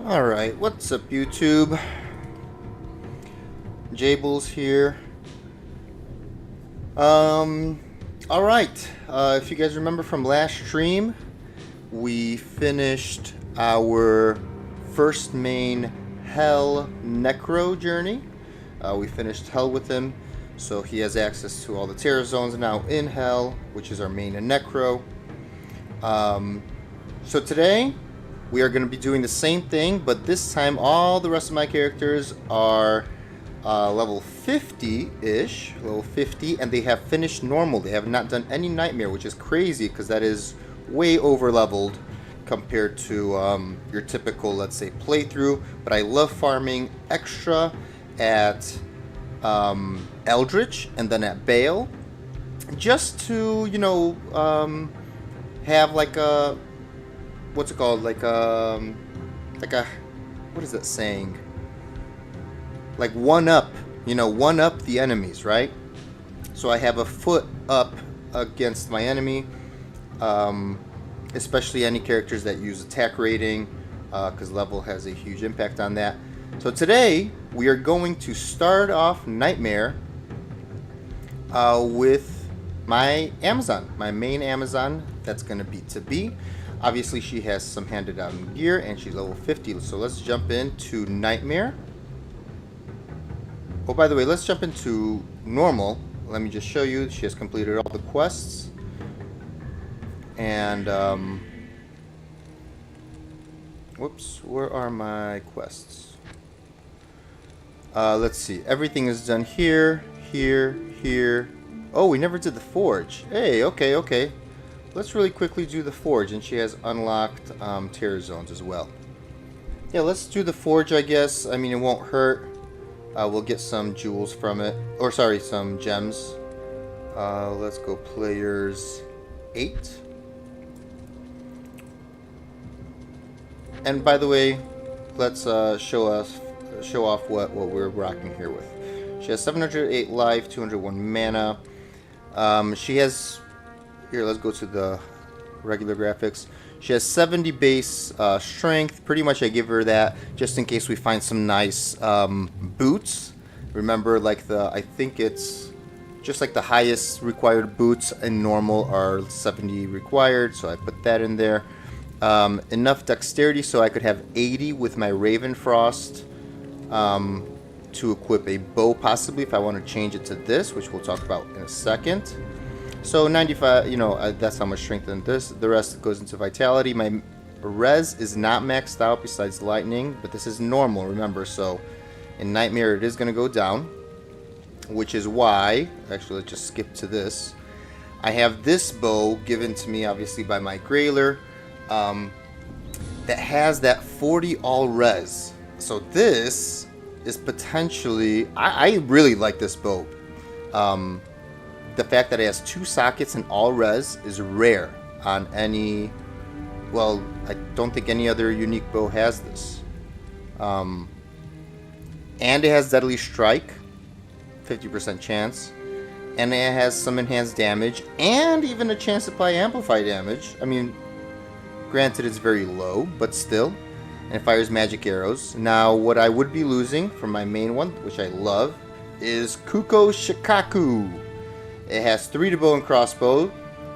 Alright, what's up YouTube? Jables here. Alright, if you guys remember from last stream, we finished our first main Hell Necro journey. We finished Hell with him, so he has access to all the terror zones now in Hell, which is our main Necro. So today, we are going to be doing the same thing, but this time all the rest of my characters are level 50-ish, level 50, and they have finished normal. They have not done any nightmare, which is crazy because that is way over-leveled compared to your typical, let's say, playthrough. But I love farming extra at Eldritch and then at Bale, just to, you know, have like a... what's it called? Like a, what is that saying? Like one up, you know, one up the enemies, right? So I have a foot up against my enemy, especially any characters that use attack rating, because level has a huge impact on that. So today we are going to start off Nightmare with my Amazon, my main Amazon. That's going to be to be. Obviously, she has some handed down gear, and she's level 50. So let's jump into Nightmare. Oh, by the way, let's jump into Normal. Let me just show you. She has completed all the quests. And, whoops, where are my quests? Let's see. Everything is done here, here. Oh, we never did the Forge. Hey, okay. Let's really quickly do the Forge, and she has unlocked terror zones as well. Yeah, let's do the Forge, I guess. I mean, it won't hurt. We'll get some jewels from it. Or, sorry, some gems. Let's go players 8. And by the way, let's show off what we're rocking here with. She has 708 life, 201 mana. She has... Here, let's go to the regular graphics. She has 70 base strength. Pretty much I give her that just in case we find some nice boots. Remember, like I think it's just like the highest required boots in normal are 70 required, so I put that in there. Enough dexterity so I could have 80 with my Raven Frost to equip a bow possibly if I want to change it to this, which we'll talk about in a second. So 95, you know, that's how much strength in this. The rest goes into vitality. My res is not maxed out besides lightning, but this is normal, remember. So in Nightmare, it is going to go down, which is why, actually, let's just skip to this. I have this bow given to me, obviously, by my Grailer that has that 40 all res. So this is potentially, I really like this bow. The fact that it has 2 sockets and all res is rare on any... Well, I don't think any other unique bow has this. And it has Deadly Strike, 50% chance. And it has some enhanced damage, and even a chance to apply amplify damage. I mean, granted it's very low, but still. And it fires magic arrows. Now, what I would be losing from my main one, which I love, is Kuko Shikaku. It has 3 to bow and crossbow,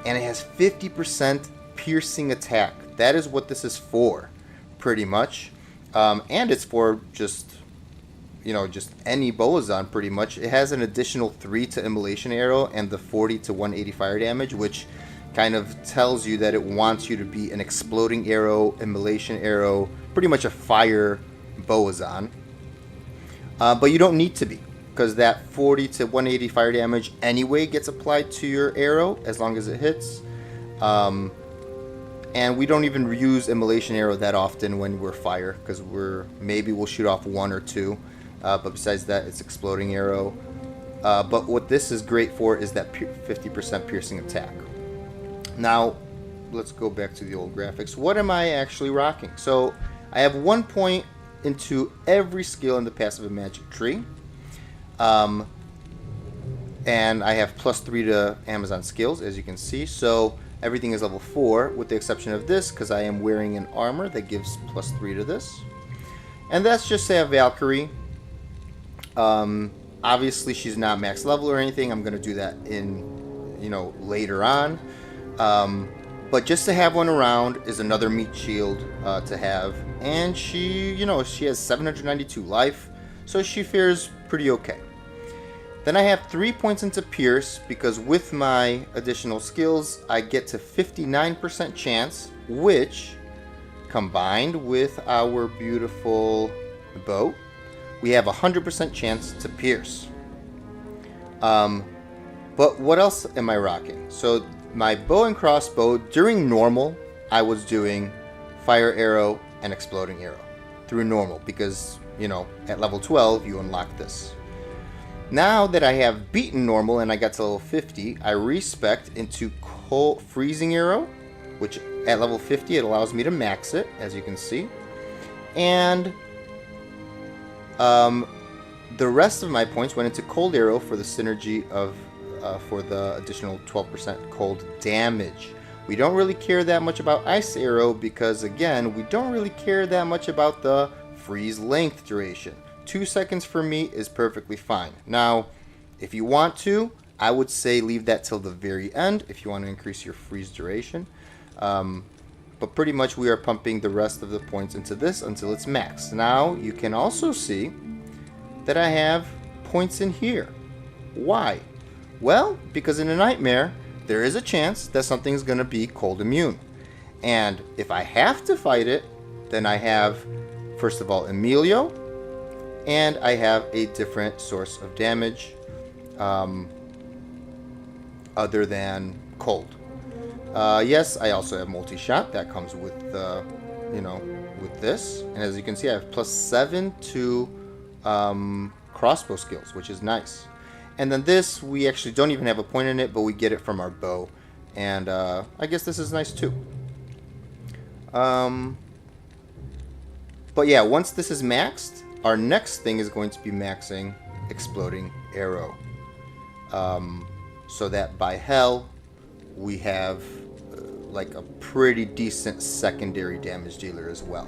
and it has 50% piercing attack. That is what this is for, pretty much. And it's for just, you know, just any Boazon, pretty much. It has an additional 3 to immolation arrow and the 40 to 180 fire damage, which kind of tells you that it wants you to be an exploding arrow, immolation arrow, pretty much a fire Boazon. But you don't need to be, because that 40 to 180 fire damage anyway gets applied to your arrow as long as it hits. And we don't even use immolation arrow that often when we're fire, because maybe we'll shoot off 1 or 2. But besides that, it's exploding arrow. But what this is great for is that 50% piercing attack. Now, let's go back to the old graphics. What am I actually rocking? So I have 1 point into every skill in the passive and magic tree. And I have +3 to Amazon skills, as you can see. So everything is level 4, with the exception of this, because I am wearing an armor that gives +3 to this. And that's just say a Valkyrie. Obviously, she's not max level or anything. I'm going to do that in, later on. But just to have one around is another meat shield to have. And she has 792 life, so she fares pretty okay. Then I have 3 points into Pierce, because with my additional skills, I get to 59% chance, which, combined with our beautiful bow, we have 100% chance to pierce. But what else am I rocking? So my bow and crossbow, during normal, I was doing fire arrow and exploding arrow through normal, because, at level 12, you unlock this. Now that I have beaten normal and I got to level 50, I respec into freezing arrow, which at level 50 it allows me to max it, as you can see. And the rest of my points went into cold arrow for the synergy of for the additional 12% cold damage. We don't really care that much about ice arrow because, again, we don't really care that much about the freeze length duration. 2 seconds for me is perfectly fine. Now, if you want to, I would say leave that till the very end if you want to increase your freeze duration. But pretty much we are pumping the rest of the points into this until it's maxed. Now, you can also see that I have points in here. Why? Well, because in a nightmare, there is a chance that something's going to be cold immune. And if I have to fight it, then I have, first of all, Emilio, and I have a different source of damage other than cold. Yes, I also have multi-shot. That comes with, with this. And as you can see, I have +7 to crossbow skills, which is nice. And then this, we actually don't even have a point in it, but we get it from our bow. And I guess this is nice too. But yeah, once this is maxed, our next thing is going to be maxing exploding arrow. So that by hell, we have like a pretty decent secondary damage dealer as well.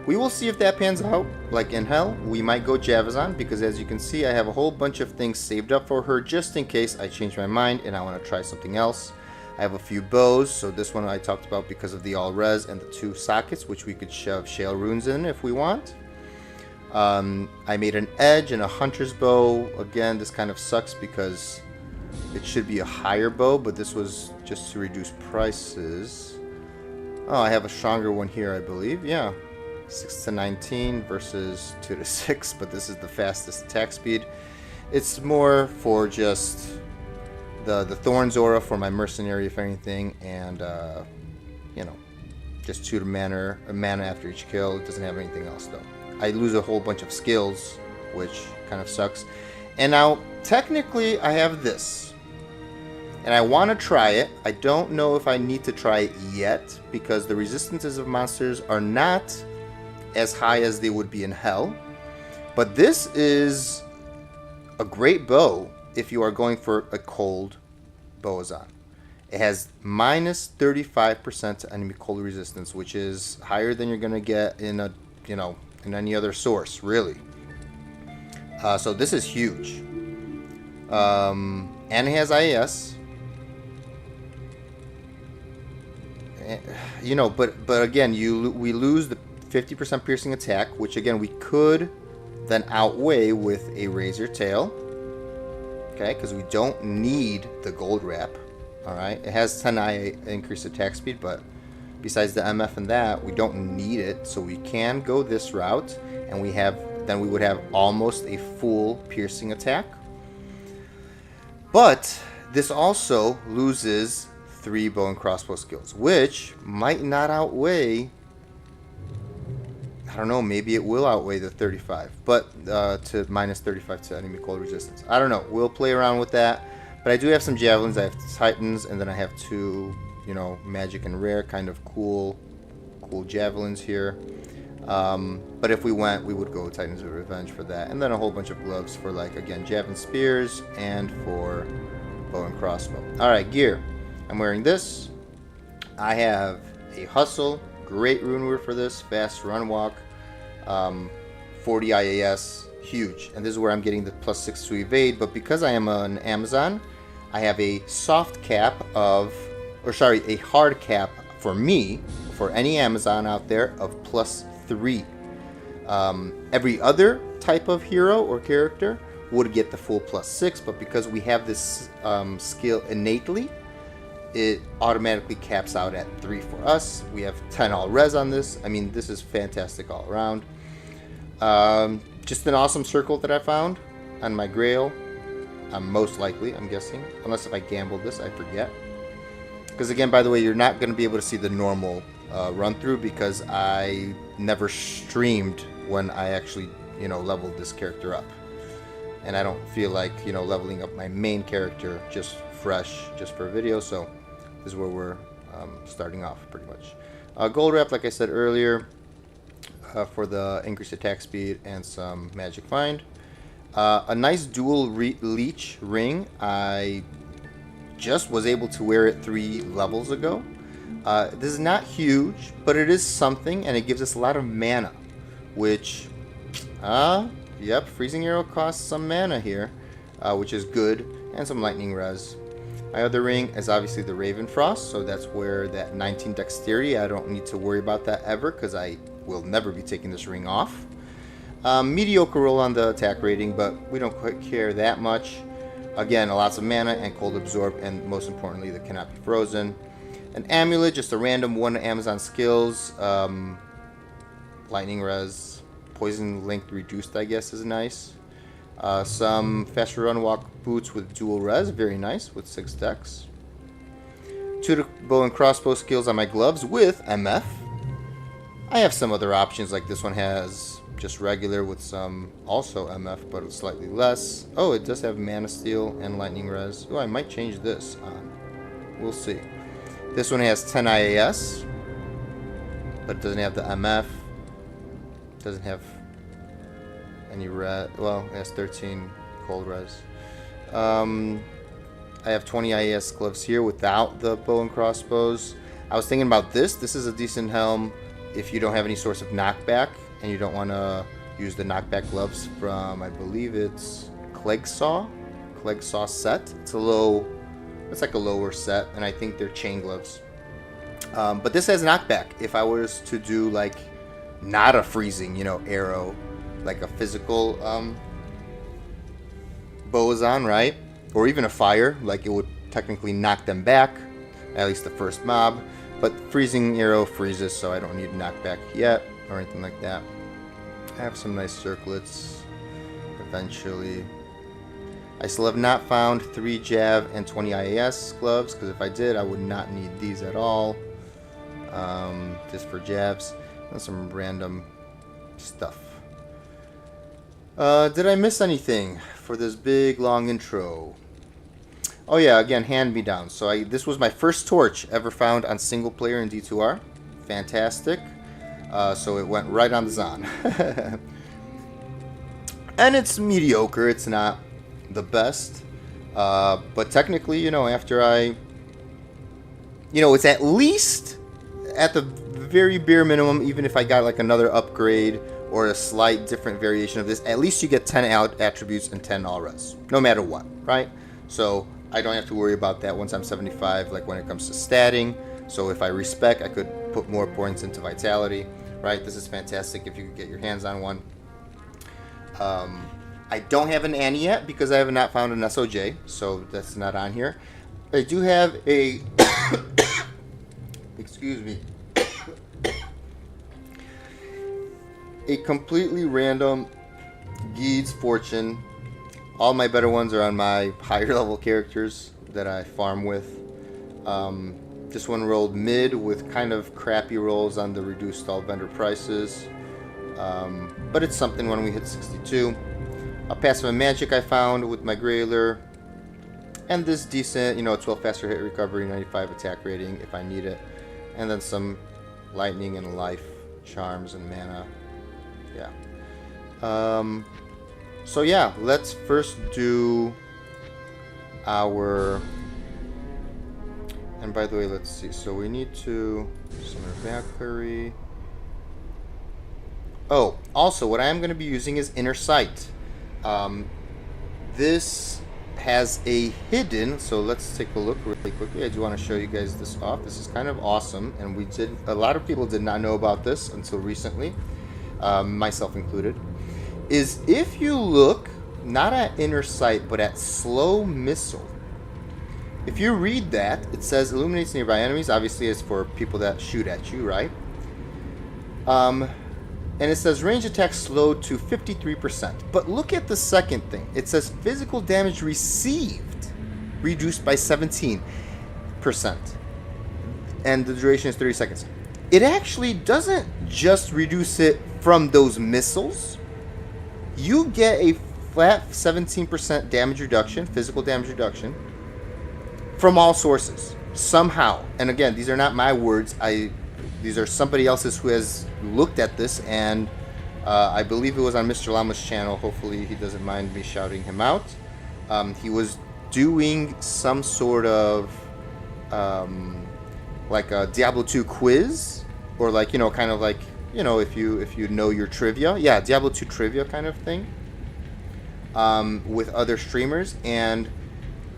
We will see if that pans out. Like in hell, we might go Javazon, because as you can see, I have a whole bunch of things saved up for her just in case I change my mind and I want to try something else. I have a few bows, so this one I talked about because of the all-res and the 2 sockets, which we could shove Shale Runes in if we want. I made an edge and a hunter's bow. Again, this kind of sucks because it should be a higher bow, but this was just to reduce prices. Oh, I have a stronger one here, I believe. Yeah, 6 to 19 versus 2 to 6, but this is the fastest attack speed. It's more for just the Thorns aura for my mercenary, if anything, and just 2 to mana after each kill. It doesn't have anything else though. I lose a whole bunch of skills, which kind of sucks. And now, technically, I have this. And I want to try it. I don't know if I need to try it yet, because the resistances of monsters are not as high as they would be in Hell. But this is a great bow if you are going for a cold Boazon. It has minus 35% to enemy cold resistance, which is higher than you're going to get in a, in any other source, really. So this is huge. And it has IAS. But again, we lose the 50% piercing attack, which again we could then outweigh with a razor tail. Okay, because we don't need the gold wrap. All right, it has 10 increased attack speed, but besides the MF and that, we don't need it, so we can go this route, and we would have almost a full piercing attack. But this also loses 3 bow and crossbow skills, which might not outweigh. I don't know, maybe it will outweigh the 35, but to minus 35 to enemy cold resistance. I don't know. We'll play around with that. But I do have some javelins. I have titans, and then I have 2, magic and rare kind of cool javelins here. But if we went, we would go Titans of Revenge for that, and then a whole bunch of gloves for, like, again, javelin spears and for bow and crossbow. All right, gear. I'm wearing this. I have a hustle Great rune word for this. Fast run walk. 40 IAS. Huge. And this is where I'm getting the +6 to evade. But because I am an Amazon, I have a soft cap of, or sorry, a hard cap for me, for any Amazon out there, of +3. Every other type of hero or character would get the full +6, but because we have this skill innately, it automatically caps out at 3 for us. We have 10 all res on this. I mean, this is fantastic all around. Just an awesome circle that I found on my Grail. Most likely, I'm guessing. Unless if I gambled this, I forget. Because again, by the way, you're not going to be able to see the normal run through because I never streamed when I actually, leveled this character up. And I don't feel like, leveling up my main character just fresh, just for video. So this is where we're starting off pretty much. Gold wrap, like I said earlier, for the increased attack speed and some magic find. A nice dual leech ring. I just was able to wear it 3 levels ago. This is not huge, but it is something, and it gives us a lot of mana, which, yep, freezing arrow costs some mana here, which is good, and some lightning res. My other ring is obviously the Raven Frost, so that's where that 19 dexterity, I don't need to worry about that ever, because I will never be taking this ring off. Mediocre roll on the attack rating, but we don't quite care that much. Again, lots of mana and cold absorb, and most importantly, that cannot be frozen. An amulet, just a random one Amazon skills. Lightning res, poison length reduced, I guess, is nice. Some faster run walk boots with dual res, very nice, with 6 dex. 2 bow and crossbow skills on my gloves with MF. I have some other options, like this one has just regular with some also MF, but it's slightly less. Oh, it does have mana steal and lightning res. Oh, I might change this on. We'll see. This one has 10 IAS, but it doesn't have the MF. Doesn't have any res. Well, it has 13 cold res. I have 20 IAS gloves here without the bow and crossbows. I was thinking about this. This is a decent helm if you don't have any source of knockback and you don't want to use the knockback gloves from, I believe it's Clegsaw set. It's like a lower set, and I think they're chain gloves. But this has knockback. If I was to do like not a freezing, arrow, like a physical bow is on, right? Or even a fire, like it would technically knock them back, at least the first mob. But freezing arrow freezes, so I don't need knockback yet or anything like that. I have some nice circlets eventually. I still have not found 3 Jav and 20 IAS gloves, because if I did, I would not need these at all. Just for Javs and some random stuff. Did I miss anything for this big long intro? Oh yeah, again, hand-me-down. So this was my first torch ever found on single player in D2R. Fantastic. So it went right on the Zon. And it's mediocre. It's not the best. But technically, after it's at least at the very bare minimum, even if I got like another upgrade or a slight different variation of this, at least you get 10 attributes and 10 all res, no matter what, right? So I don't have to worry about that once I'm 75, like when it comes to statting. So if I respec, I could put more points into vitality, right? This is fantastic if you could get your hands on one. I don't have an Annie yet because I have not found an SOJ, so that's not on here. I do have a excuse me, a completely random Geed's Fortune. All my better ones are on my higher level characters that I farm with. This one rolled mid with kind of crappy rolls on the reduced all vendor prices. But it's something when we hit 62. A passive and magic I found with my Grailer. And this decent, 12 faster hit recovery, 95 attack rating if I need it. And then some lightning and life charms and mana. Yeah. So yeah, let's first do our And by the way, let's see. So we need to summon a Valkyrie. Oh, also, what I am going to be using is Inner Sight. This has a hidden, so let's take a look really quickly. I do want to show you guys this off. This is kind of awesome, and a lot of people did not know about this until recently, myself included, is if you look not at Inner Sight, but at Slow Missile. If you read that, it says illuminates nearby enemies. Obviously, it's for people that shoot at you, right? And it says range attack slowed to 53%. But look at the second thing. It says physical damage received reduced by 17%. And the duration is 30 seconds. It actually doesn't just reduce it from those missiles. You get a flat 17% damage reduction, physical damage reduction, from all sources. Somehow. And again, these are not my words. These are somebody else's who has looked at this, and I believe it was on Mr. Llama's channel. Hopefully he doesn't mind me shouting him out. He was doing some sort of like a Diablo 2 quiz, or like, you know, kind of like, you know, if you know your trivia. Yeah, Diablo 2 trivia kind of thing with other streamers, and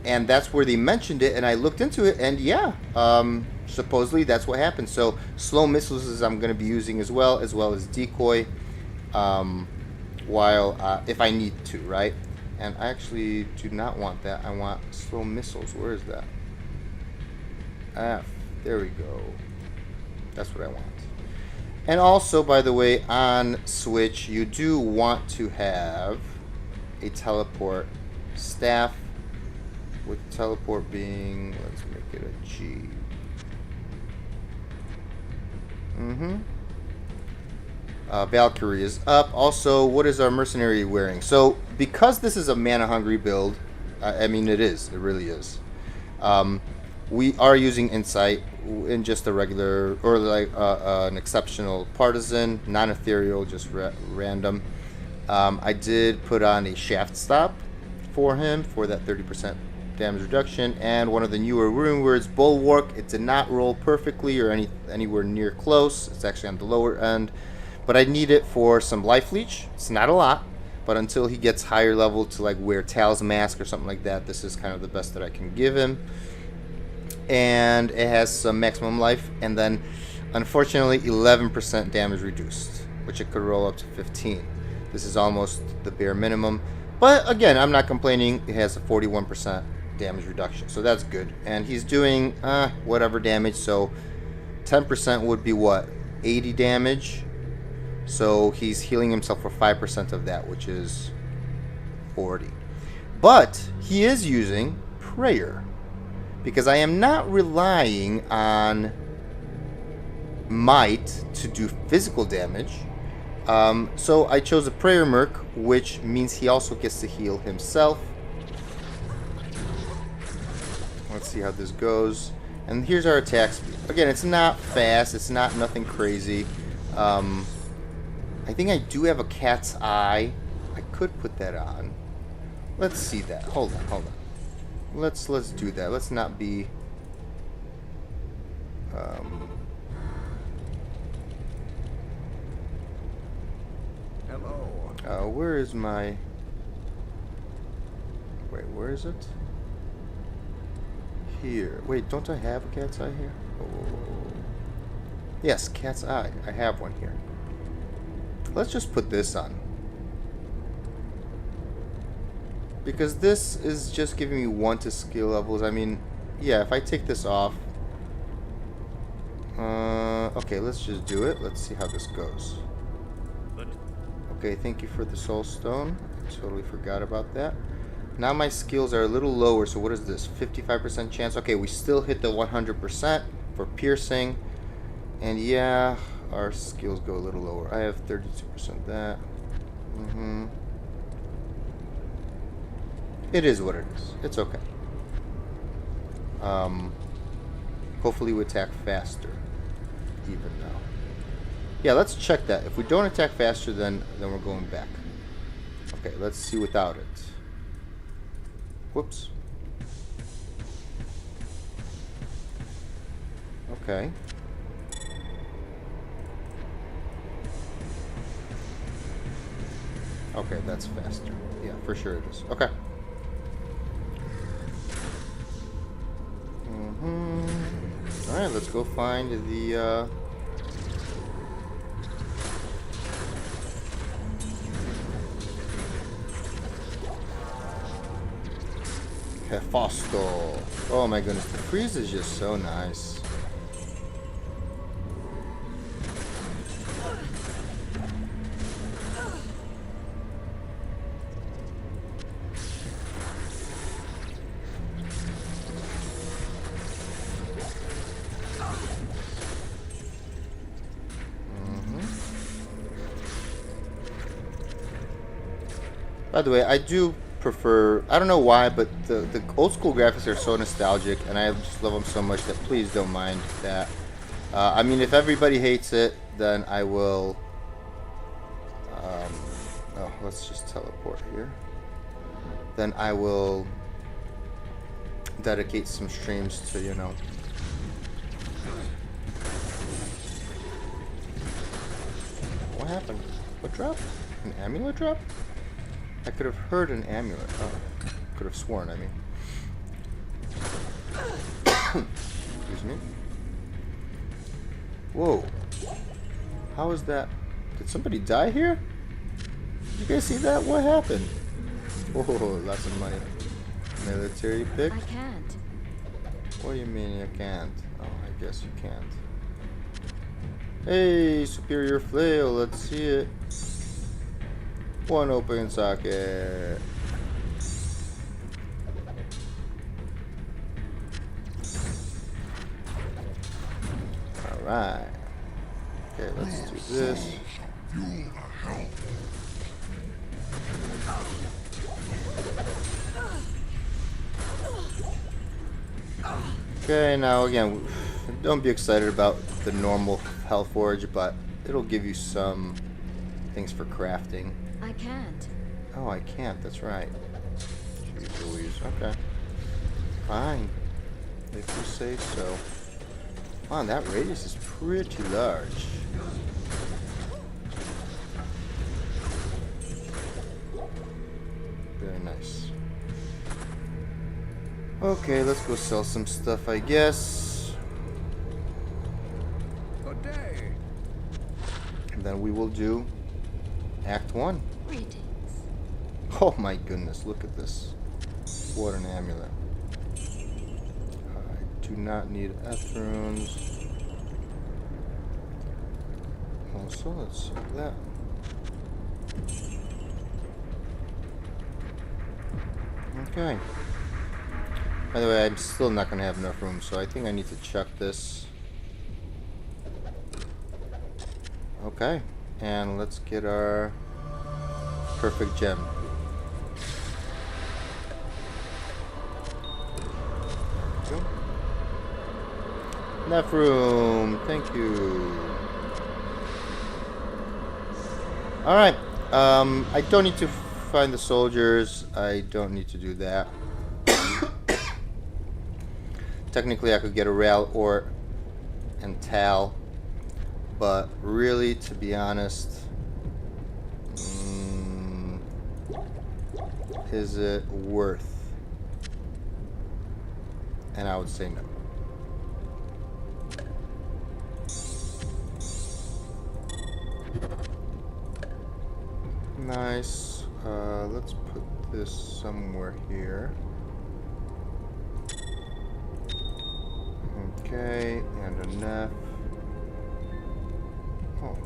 that's where they mentioned it, and I looked into it, and yeah, supposedly that's what happened. So slow missiles is I'm going to be using as well as decoy, while if I need to, right? And I actually do not want that. I want slow missiles. Where is that? There we go. That's what I want. And also, by the way, on Switch, you do want to have a teleport staff, with teleport being, let's make it a G. Valkyrie is up. Also, what is our mercenary wearing? So, because this is a mana hungry build, I mean, it really is. We are using Insight in just a regular, or like an exceptional partisan, non-ethereal, just random. I did put on a shaft stop for him for that 30% damage reduction, and one of the newer rune words, Bulwark. It did not roll perfectly or anywhere near close. It's actually on the lower end, but I need it for some life leech. It's not a lot, but until he gets higher level to like wear Tal's mask or something like that, this is kind of the best that I can give him. And it has some maximum life, and then unfortunately 11% damage reduced, which it could roll up to 15. This is almost the bare minimum, but again, I'm not complaining. It has a 41% damage reduction, so that's good. And he's doing whatever damage, so 10% would be what, 80 damage. So he's healing himself for 5% of that, which is 40. But he is using prayer, because I am not relying on might to do physical damage. So I chose a prayer merc, which means he also gets to heal himself. Let's see how this goes. And here's our attack speed. Again, it's not fast. It's not nothing crazy. I think I do have a cat's eye. I could put that on. Let's see that. Hold on. Let's do that. Let's not be... Hello. Where is my... Wait, where is it? Here. Wait, don't I have a cat's eye here? Oh. Yes, cat's eye. I have one here. Let's just put this on, because this is just giving me 1 to skill levels. I mean, yeah, if I take this off... okay, let's just do it. Let's see how this goes. Okay, thank you for the soul stone. I totally forgot about that. Now my skills are a little lower, so what is this? 55% chance? Okay, we still hit the 100% for piercing. And yeah, our skills go a little lower. I have 32% that. It is what it is. It's okay. Hopefully we attack faster, even now. Yeah, let's check that. If we don't attack faster, then we're going back. Okay, let's see without it. Whoops. Okay. Okay, that's faster. Yeah, for sure it is. Okay. Alright, let's go find the, Hefostal. Oh my goodness, the freeze is just so nice. By the way, I do prefer, I don't know why, but the old school graphics are so nostalgic, and I just love them so much that please don't mind that. I mean, if everybody hates it, then I will, oh, let's just teleport here. Then I will dedicate some streams to, you know. What happened? What dropped? An amulet drop? I could have heard an amulet. Oh, could have sworn, I mean. Excuse me. Whoa. How is that? Did somebody die here? Did you guys see that? What happened? Oh, lots of money. Military pick? I can't. What do you mean you can't? Oh, I guess you can't. Hey, superior flail, let's see it. One open socket. Alright. Okay, let's do this. Okay, now again, don't be excited about the normal Hellforge, but it'll give you some things for crafting. I can't. Oh, I can't. That's right. Jeez Louise. Okay. Fine. If you say so. Wow, that radius is pretty large. Very nice. Okay, let's go sell some stuff, I guess. Good day. And then we will do Act 1. Greetings. Oh my goodness, look at this. What an amulet. I do not need Ethrunes. Also, let's see that. Okay. By the way, I'm still not going to have enough room, so I think I need to chuck this. Okay. And let's get our perfect gem. There we go. Enough room. Thank you. Alright. I don't need to find the soldiers. I don't need to do that. Technically, I could get a rail or and Tal. But really, to be honest, is it worth? And I would say no. Nice. Let's put this somewhere here. Okay, and enough. Oh.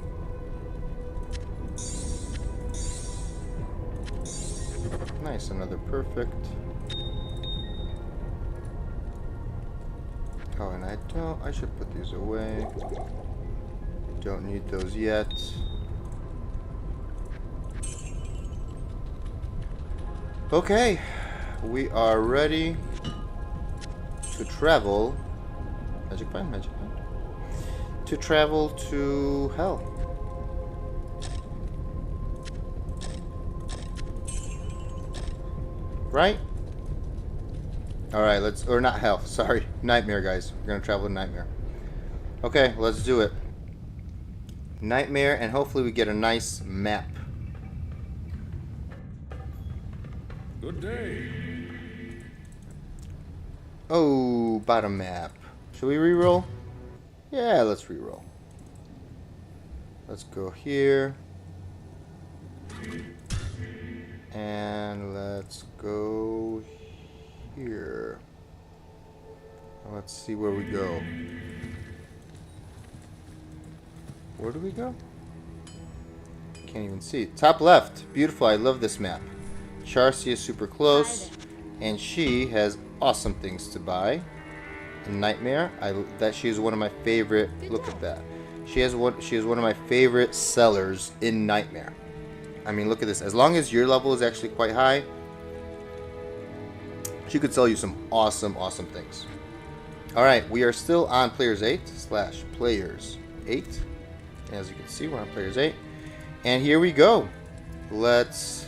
Nice, another perfect. Oh, and I should put these away. Don't need those yet. Okay, we are ready to travel. Magic Find, Magic Find. To travel to Hell. Right? Alright, let's, or not Hell, sorry. Nightmare, guys. We're gonna travel to Nightmare. Okay, let's do it. Nightmare, and hopefully we get a nice map. Good day. Oh, bottom map. Should we reroll? Yeah, let's reroll. Let's go here. And let's go here. Let's see where we go. Where do we go? Can't even see. Top left. Beautiful. I love this map. Charcy is super close. And she has awesome things to buy. In Nightmare. She is one of my favorite. Look at that. She is one of my favorite sellers in Nightmare. I mean, look at this. As long as your level is actually quite high, she could sell you some awesome, awesome things. Alright, we are still on Players 8/Players 8. As you can see, we're on Players 8. And here we go. Let's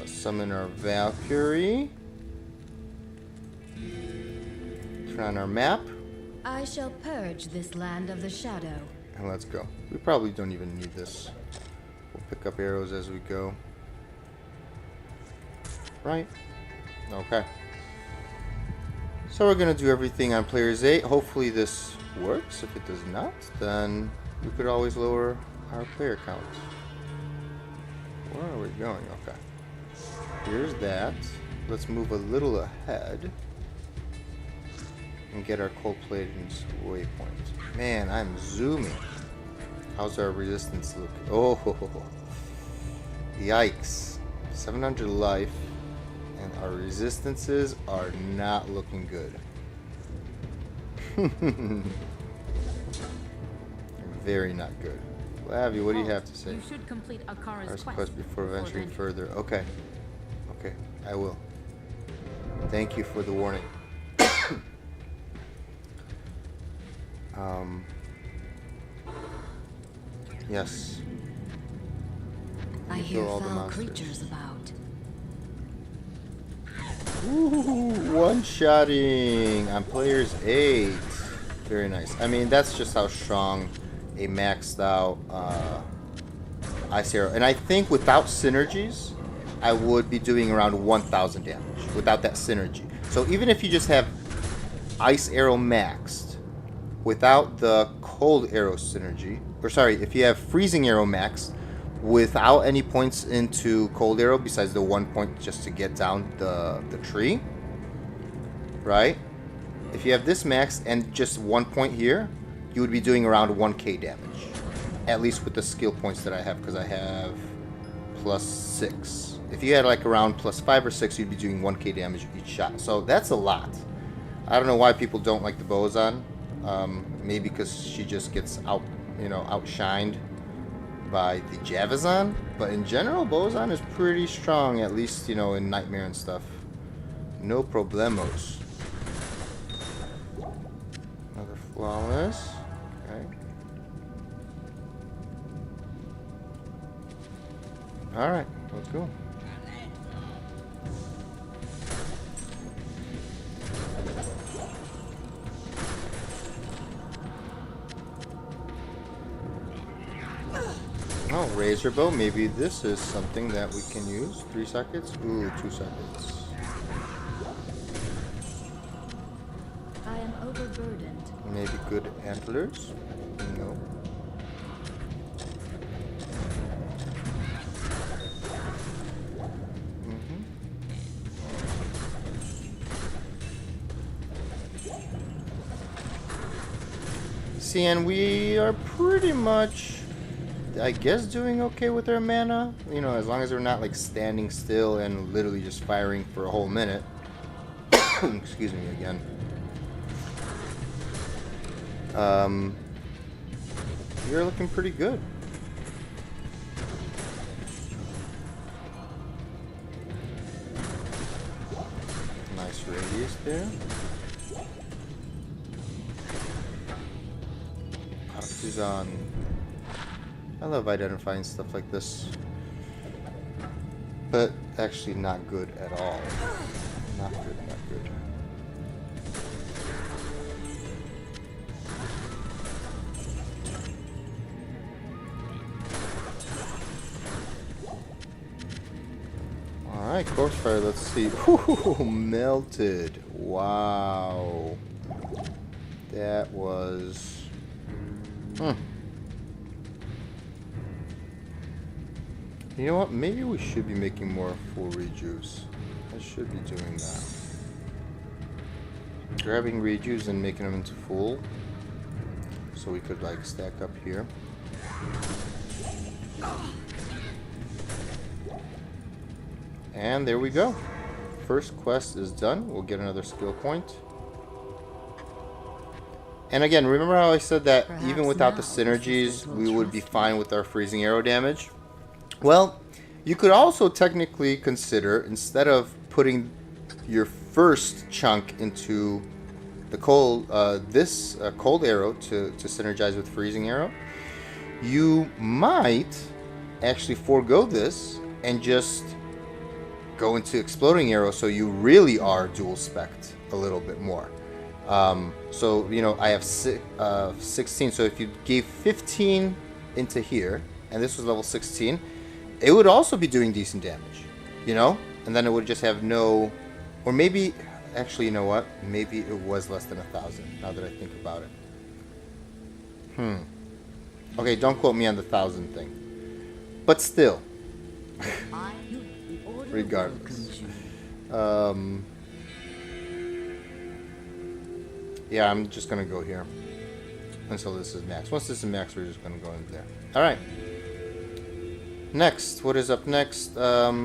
summon our Valkyrie. Turn on our map. I shall purge this land of the shadow. And let's go. We probably don't even need this. We'll pick up arrows as we go. Right? Okay. So we're going to do everything on Players 8. Hopefully this works. If it does not, then we could always lower our player count. Where are we going? Okay. Here's that. Let's move a little ahead and get our cold-plated waypoint. Man, I'm zooming. How's our resistance look? Oh, yikes. 700 life, and our resistances are not looking good. Very not good. Flavie, what do you have to say? You should complete Akara's quest before venturing further. Okay. Okay, I will. Thank you for the warning. Yes. I hear foul creatures about. Ooh, one-shotting on Players 8. Very nice. I mean, that's just how strong a maxed out ice arrow. And I think without synergies, I would be doing around 1,000 damage without that synergy. So even if you just have ice arrow maxed without the cold arrow synergy, or sorry, if you have freezing arrow maxed without any points into cold arrow besides the 1 point just to get down the tree, right? If you have this max and just 1 point here, you would be doing around 1k damage, at least with the skill points that I have, because I have +6. If you had like around +5 or 6, you'd be doing 1k damage each shot. So that's a lot. I don't know why people don't like the Bozan. Maybe because she just gets outshined by the Javazan, but in general, Bozan is pretty strong, at least, in Nightmare and stuff. No problemos. Another flawless. Okay. Alright, let's go. Oh, razor bow. Maybe this is something that we can use. 3 seconds? Ooh, 2 seconds. I am overburdened. Maybe good antlers? No. See, and we are pretty much, I guess, doing okay with our mana. As long as we're not like standing still and literally just firing for a whole minute. Excuse me again. You're looking pretty good. Nice radius there. Partisan. I love identifying stuff like this. But actually not good at all. Not good, not good. Alright, corpse fire, let's see. Ooh, melted. Wow. That was... You know what? Maybe we should be making more full rejuice. I should be doing that. Grabbing rejuice and making them into full. So we could like stack up here. And there we go. First quest is done. We'll get another skill point. And again, remember how I said that even without the synergies, we would be fine with our freezing arrow damage? Well, you could also technically consider, instead of putting your first chunk into the cold, this cold arrow to synergize with freezing arrow, you might actually forego this and just go into exploding arrow, so you really are dual spec'd a little bit more. So you know, I have 16, so if you gave 15 into here and this was level 16, it would also be doing decent damage, you know, and then it would just have no, or maybe actually, you know what, maybe it was less than 1,000 now that I think about it. Okay, don't quote me on the 1,000 thing, but still. Regardless. Yeah, I'm just gonna go here until this is max. Once this is max, we're just gonna go in there. Alright. Next, what is up next? I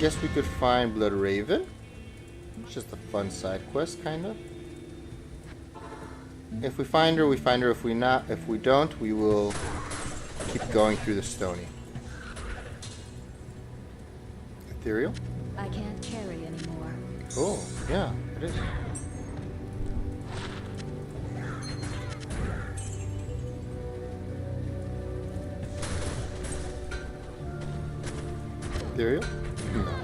guess we could find Blood Raven. It's just a fun side quest, kind of. If we find her, we find her. If we don't, we will keep going through the Stony. Ethereal? I can't carry anymore. Oh, yeah, it is. Ethereal? No.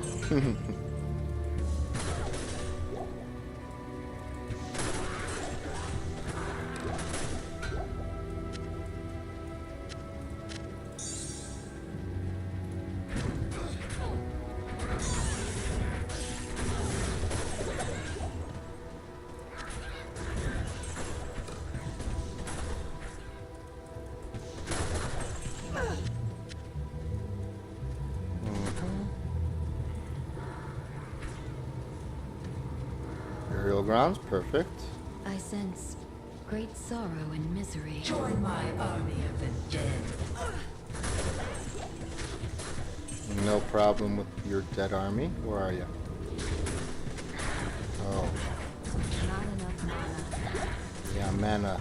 Burial grounds, perfect. I sense great sorrow and misery. Join my army of the dead. No problem with your dead army. Where are you? Oh, Not enough mana. yeah, mana.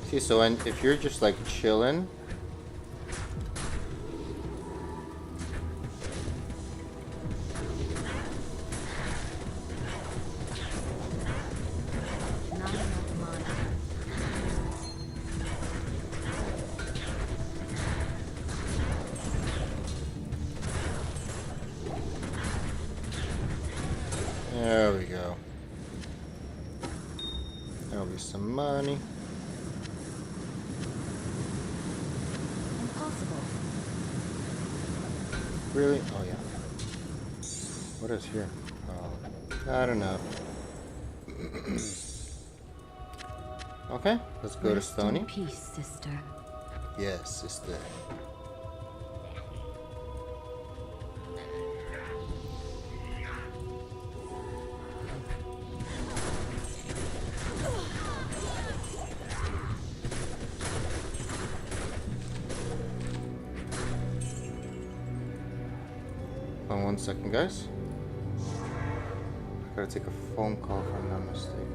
See, so when, if you're just like chilling, Not enough mana. there we go. There'll be some money. Impossible. Really? Oh yeah. What is here? Oh, not enough. Okay, let's go to Rest Stony. in peace, sister. Yes, sister. Hold on 1 second, guys. I gotta take a phone call if I'm not mistaken.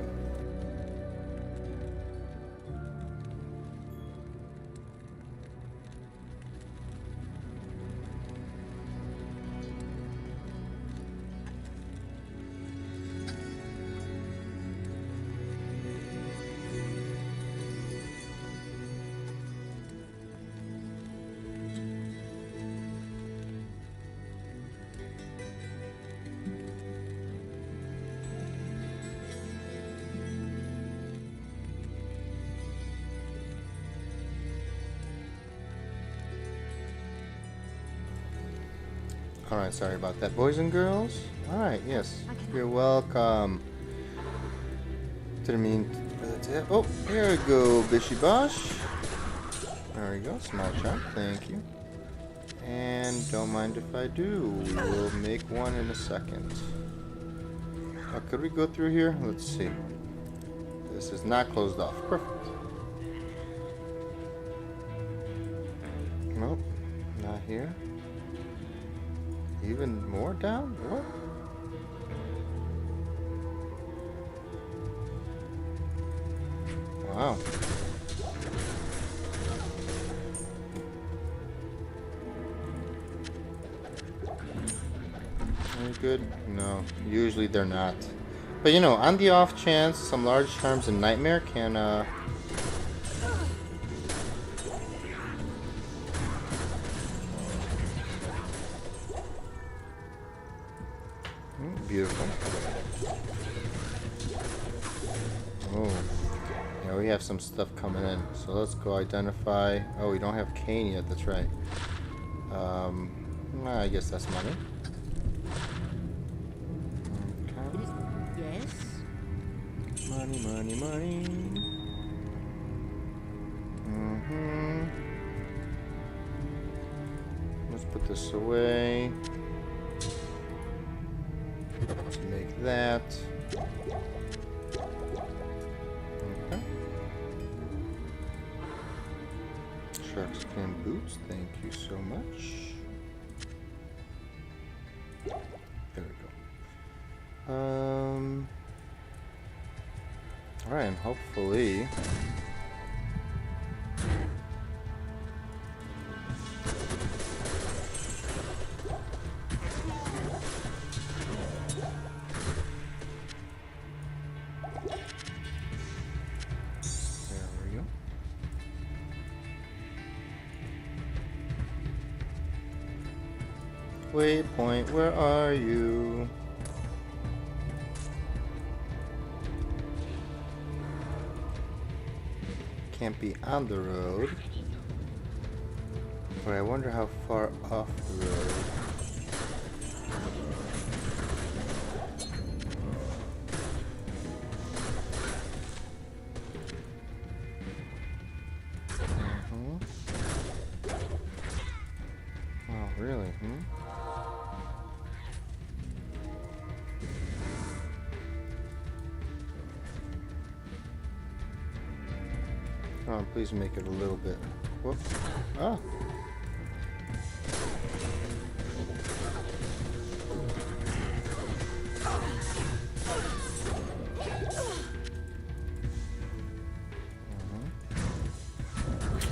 Alright, sorry about that. Boys and girls? Alright, yes. You're welcome. Didn't mean to... Oh, here we go, Bishy Bosh. There we go, small chunk, thank you. And don't mind if I do. We will make one in a second. Could we go through here? Let's see. This is not closed off. Perfect. Nope, not here. Even more down? What? Wow. Are you good? No, usually they're not. But you know, on the off chance, some large charms and nightmare can beautiful. Oh. Yeah, we have some stuff coming in. So let's go identify. Oh, we don't have Kane yet, that's right. I guess that's money. Yes? Money, money, money. Let's put this away. Let's make that. Okay. Shark skin boots, thank you so much. There we go. Alright, and hopefully there we go. Waypoint, where are you? Can't be on the road. But I wonder how far off the road. Oh, really? Oh, please make it a little bit. Whoop. Ah.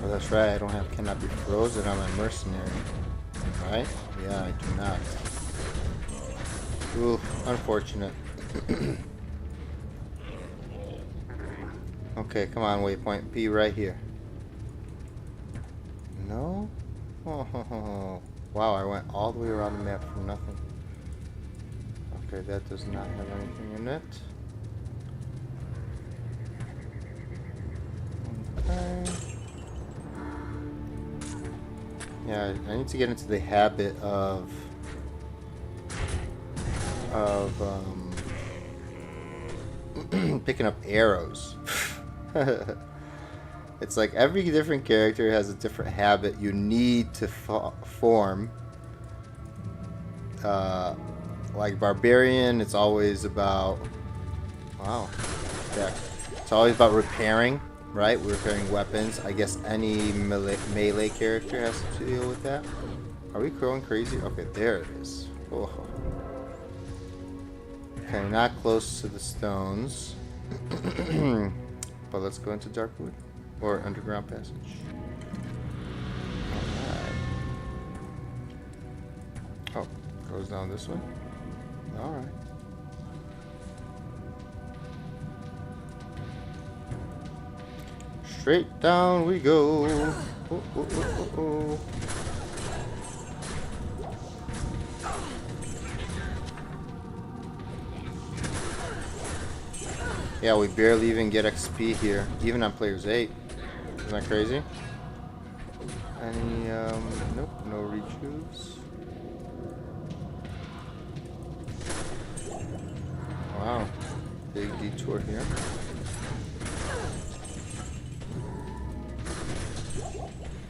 Oh, that's right. I don't have cannot be frozen on my mercenary. Right? Yeah, I do not. Ooh, unfortunate. Okay, come on, waypoint. Be right here. No? Oh, wow, I went all the way around the map for nothing. Okay, that does not have anything in it. Okay. Yeah, I need to get into the habit of picking up arrows. It's like every different character has a different habit you need to form. Like Barbarian, it's always about... Wow. Yeah. It's always about repairing, right? Repairing weapons. I guess any melee character has to deal with that. Are we going crazy? Okay, there it is. Oh. Okay, not close to the stones. But let's go into Darkwood. Or Underground Passage. Alright. Oh, goes down this way? Alright. Straight down we go. Oh, oh, oh, oh, oh. Yeah, we barely even get XP here, even on players 8. Isn't that crazy? Any, nope, no rejuves. tour here.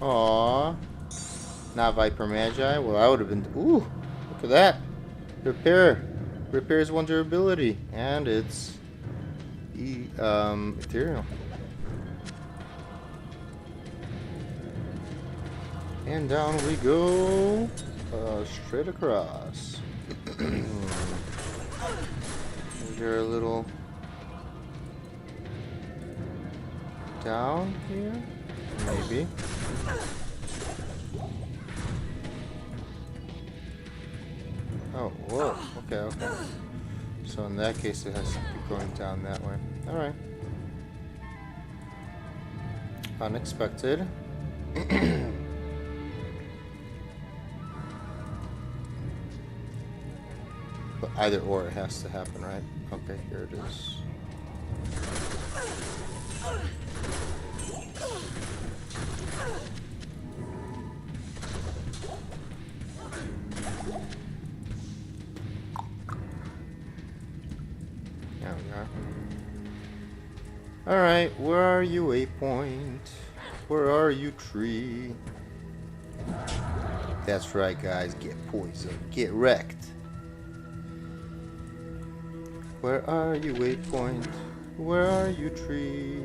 Aww. Not Viper Magi. Well, I would have been... Ooh! Look at that! Repair! Repairs one durability. And it's... ethereal. And down we go. Straight across. Is there a little... down here? Maybe. Oh, whoa. Okay, okay. So in that case, it has to be going down that way. Alright. Unexpected. But either or, it has to happen, right? Okay, here it is. There we are. Alright, where are you, Waypoint? Where are you, tree? That's right, guys. Get poisoned. Get wrecked. Where are you, Waypoint? Where are you, tree?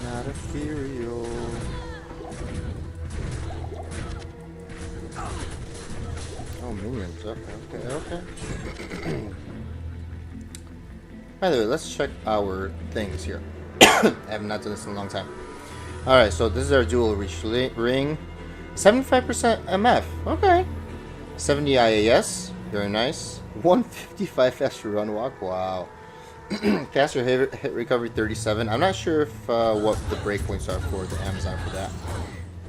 Not ethereal. Oh, minions. Okay, okay, okay. By the way, let's check our things here. I have not done this in a long time. Alright, so this is our dual reach ring. 75% MF. Okay. 70 IAS. Very nice. 155 faster run walk. Wow. Faster hit recovery 37. I'm not sure if what the breakpoints are for the Amazon for that.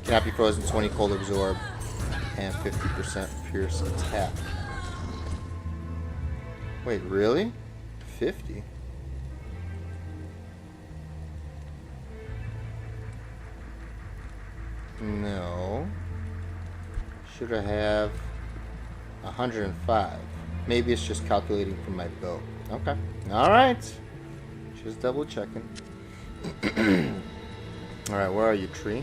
Cannot be frozen, 20 cold absorb, and 50% pierce attack. Wait, really? 50? No. Should I have 105? Maybe it's just calculating from my bow. Okay. Alright. Just double checking. Alright, where are you, tree?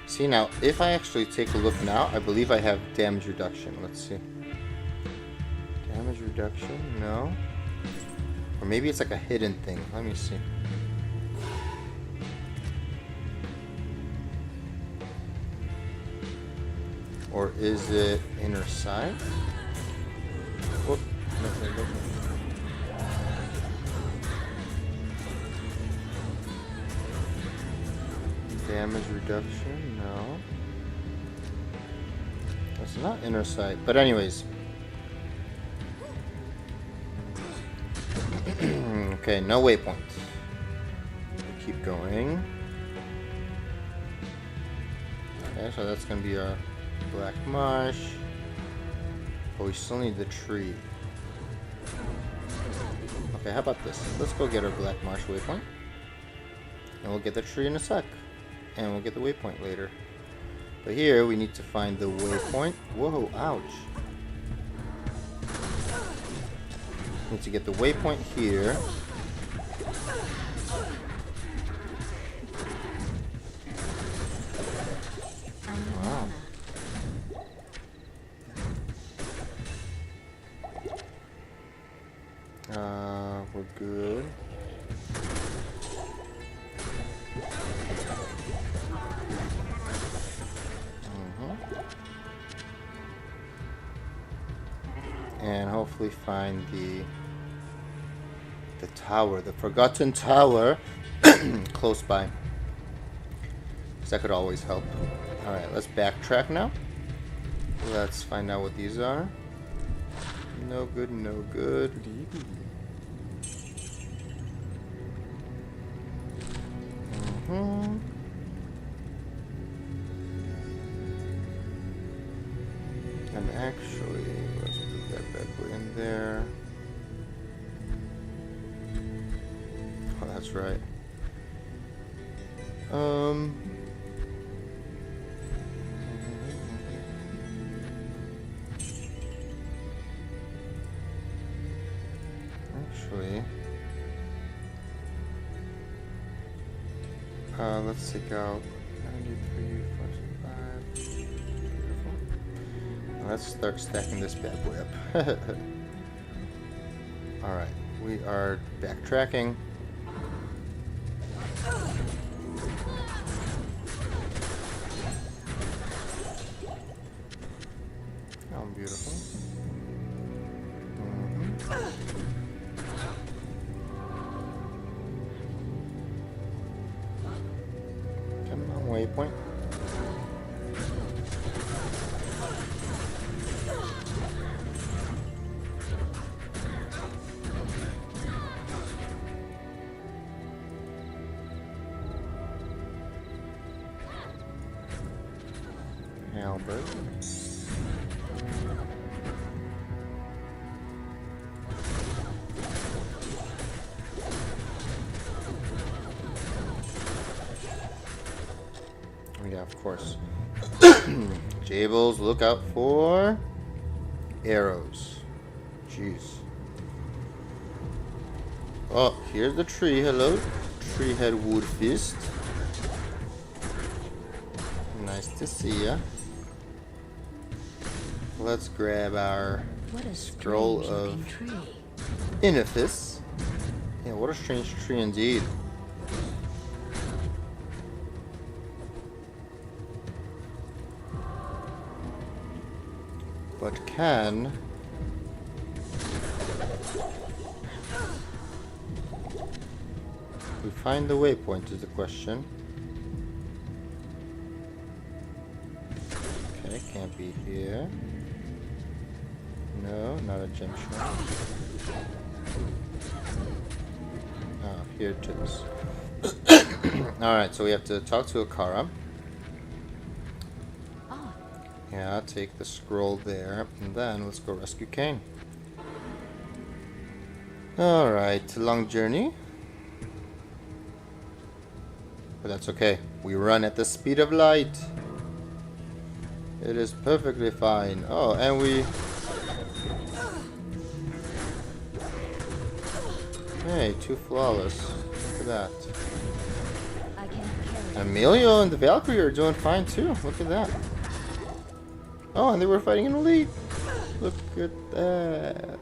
See, now, if I actually take a look now, I believe I have damage reduction. Let's see. Damage reduction? No. Or maybe it's like a hidden thing. Let me see. Or is it inner sight? Whoop. No. Damage reduction? No. That's not inner sight. But anyways. Okay, no waypoint. We'll keep going. Okay, so that's going to be our black marsh. But we still need the tree. Okay, how about this? Let's go get our black marsh waypoint. And we'll get the tree in a sec. And we'll get the waypoint later. But here we need to find the waypoint. Whoa, ouch. Need to get the waypoint here. Wow. We're good. And hopefully find the tower, the forgotten tower, close by. So that could always help. Alright, let's backtrack now. Let's find out what these are. No good, no good. And actually, let's put that bad boy in there. Oh, that's right. Actually, let's take out 93, 5, beautiful. Let's start stacking this bad boy up. Alright, we are backtracking. Oh, beautiful. Come on, waypoint. Albert. Yeah, of course. Jables, look out for arrows. Jeez. Oh, here's the tree. Hello, Treehead Woodfist. Nice to see ya. Let's grab our scroll of Inifis. Yeah, what a strange tree indeed. But can we find the waypoint is the question. Okay, can't be here. No, not a gem shop. Oh, here it is. Alright, so we have to talk to Akara. Yeah, take the scroll there, and then let's go rescue Kane. Alright, long journey. But that's okay. We run at the speed of light. It is perfectly fine. Oh, and we... Hey, too flawless. Look at that. Emilio and the Valkyrie are doing fine too. Look at that. Oh, and they were fighting an elite. Look at that.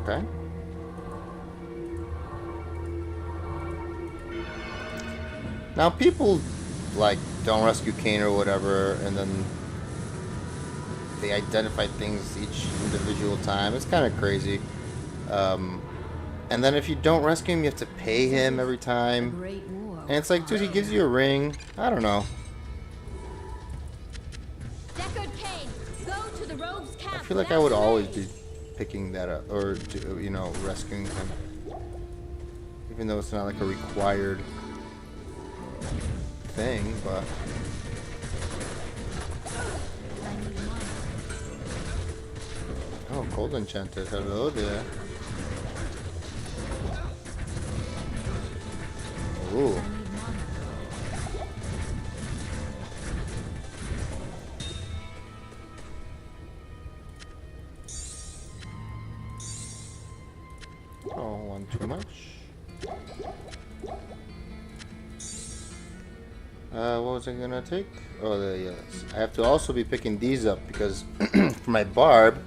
Okay. Now people like don't rescue Kane or whatever, and then they identify things each individual time. It's kind of crazy. And then if you don't rescue him, you have to pay him every time. And it's like, dude, he gives you a ring. I don't know. I feel like I would always be picking that up, or you know, rescuing him, even though it's not like a required thing. But oh, Cold Enchanted, hello there. Ooh. Oh, one too much. What was I gonna take? Oh, yes. I have to also be picking these up because for my barb,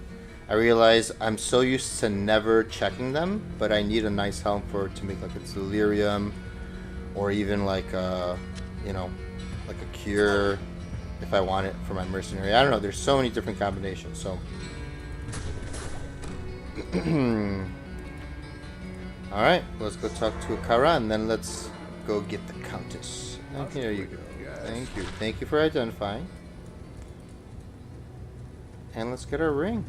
I realize I'm so used to never checking them, but I need a nice helm for it to make like a delirium, or even like a, you know, like a cure if I want it for my mercenary. I don't know. There's so many different combinations. So. Alright, let's go talk to Akara, and then let's go get the Countess. And here you go. Thank you. Thank you for identifying. And let's get our ring.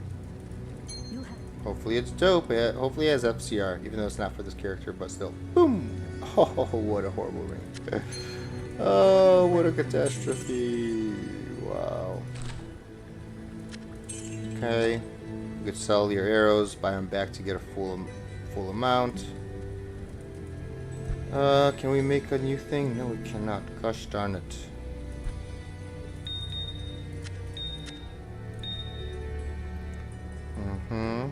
Hopefully it's dope. Hopefully it has FCR, even though it's not for this character, but still. Boom! Oh, what a horrible ring. Oh, what a catastrophe. Wow. Okay. You could sell your arrows, buy them back to get a full amount. Can we make a new thing? No, we cannot. Gosh darn it. Mm-hmm.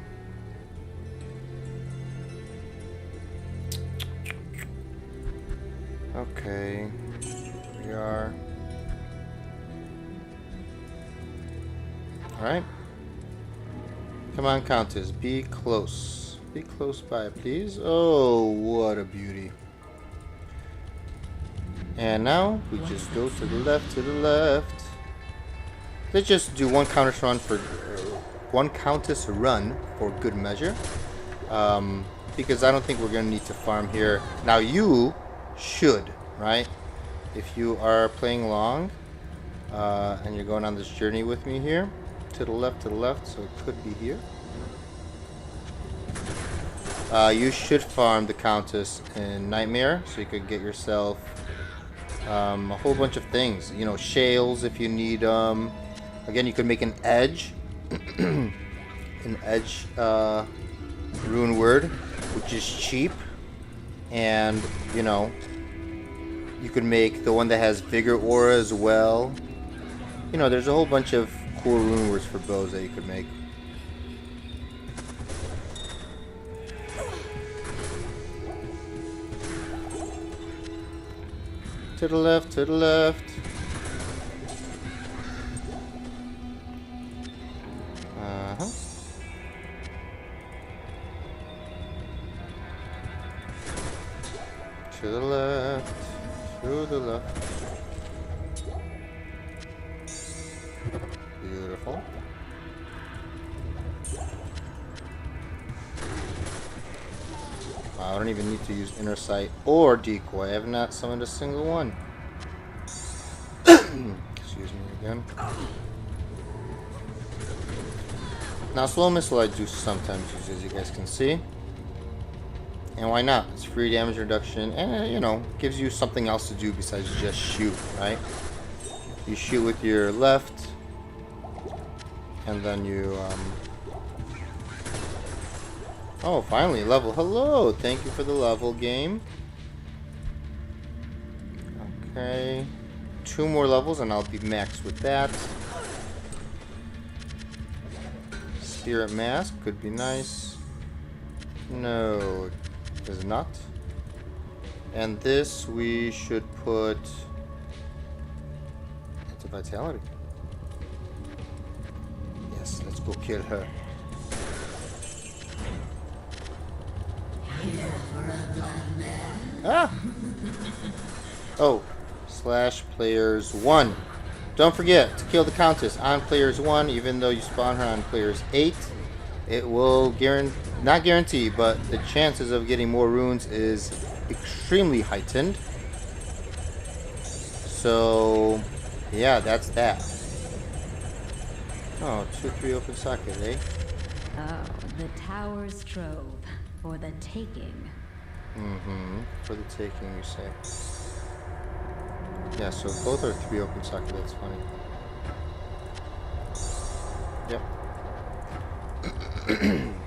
Okay. Here we are. Alright. Come on, Countess. Be close. Be close by, please. Oh, what a beauty. And now we just go to the left, to the left. Let's just do one countess run for good measure. Because I don't think we're gonna need to farm here. Now you should, right? If you are playing along and you're going on this journey with me here, to the left, so it could be here. You should farm the Countess in Nightmare, so you could get yourself a whole bunch of things. You know, shales if you need. Again, you could make an edge, an edge rune word, which is cheap, and you know, you could make the one that has vigor aura as well. You know, there's a whole bunch of cool rune words for bows that you could make. To the left, to the left. Uh-huh. To the left, to the left. Beautiful. I don't even need to use inner sight or decoy. I have not summoned a single one. Excuse me again. Now, slow missile I do sometimes use, as you guys can see. And why not? It's free damage reduction, and you know, gives you something else to do besides just shoot, right? You shoot with your left, and then you oh, finally, level. Hello, thank you for the level, game. Okay. 2 more levels and I'll be maxed with that. Spirit Mask could be nice. No, it is not. And this we should put into Vitality. Yes, let's go kill her. Ah! Oh, /players 1. Don't forget to kill the Countess on players 1, even though you spawn her on players 8. It will not guarantee, but the chances of getting more runes is extremely heightened. So, yeah, that's that. Oh, 2-3 open socket, eh? Oh, the tower's trove for the taking. Mm-hmm. For the taking, you say. Yeah, so both are 3 open socket, that's funny. Yep.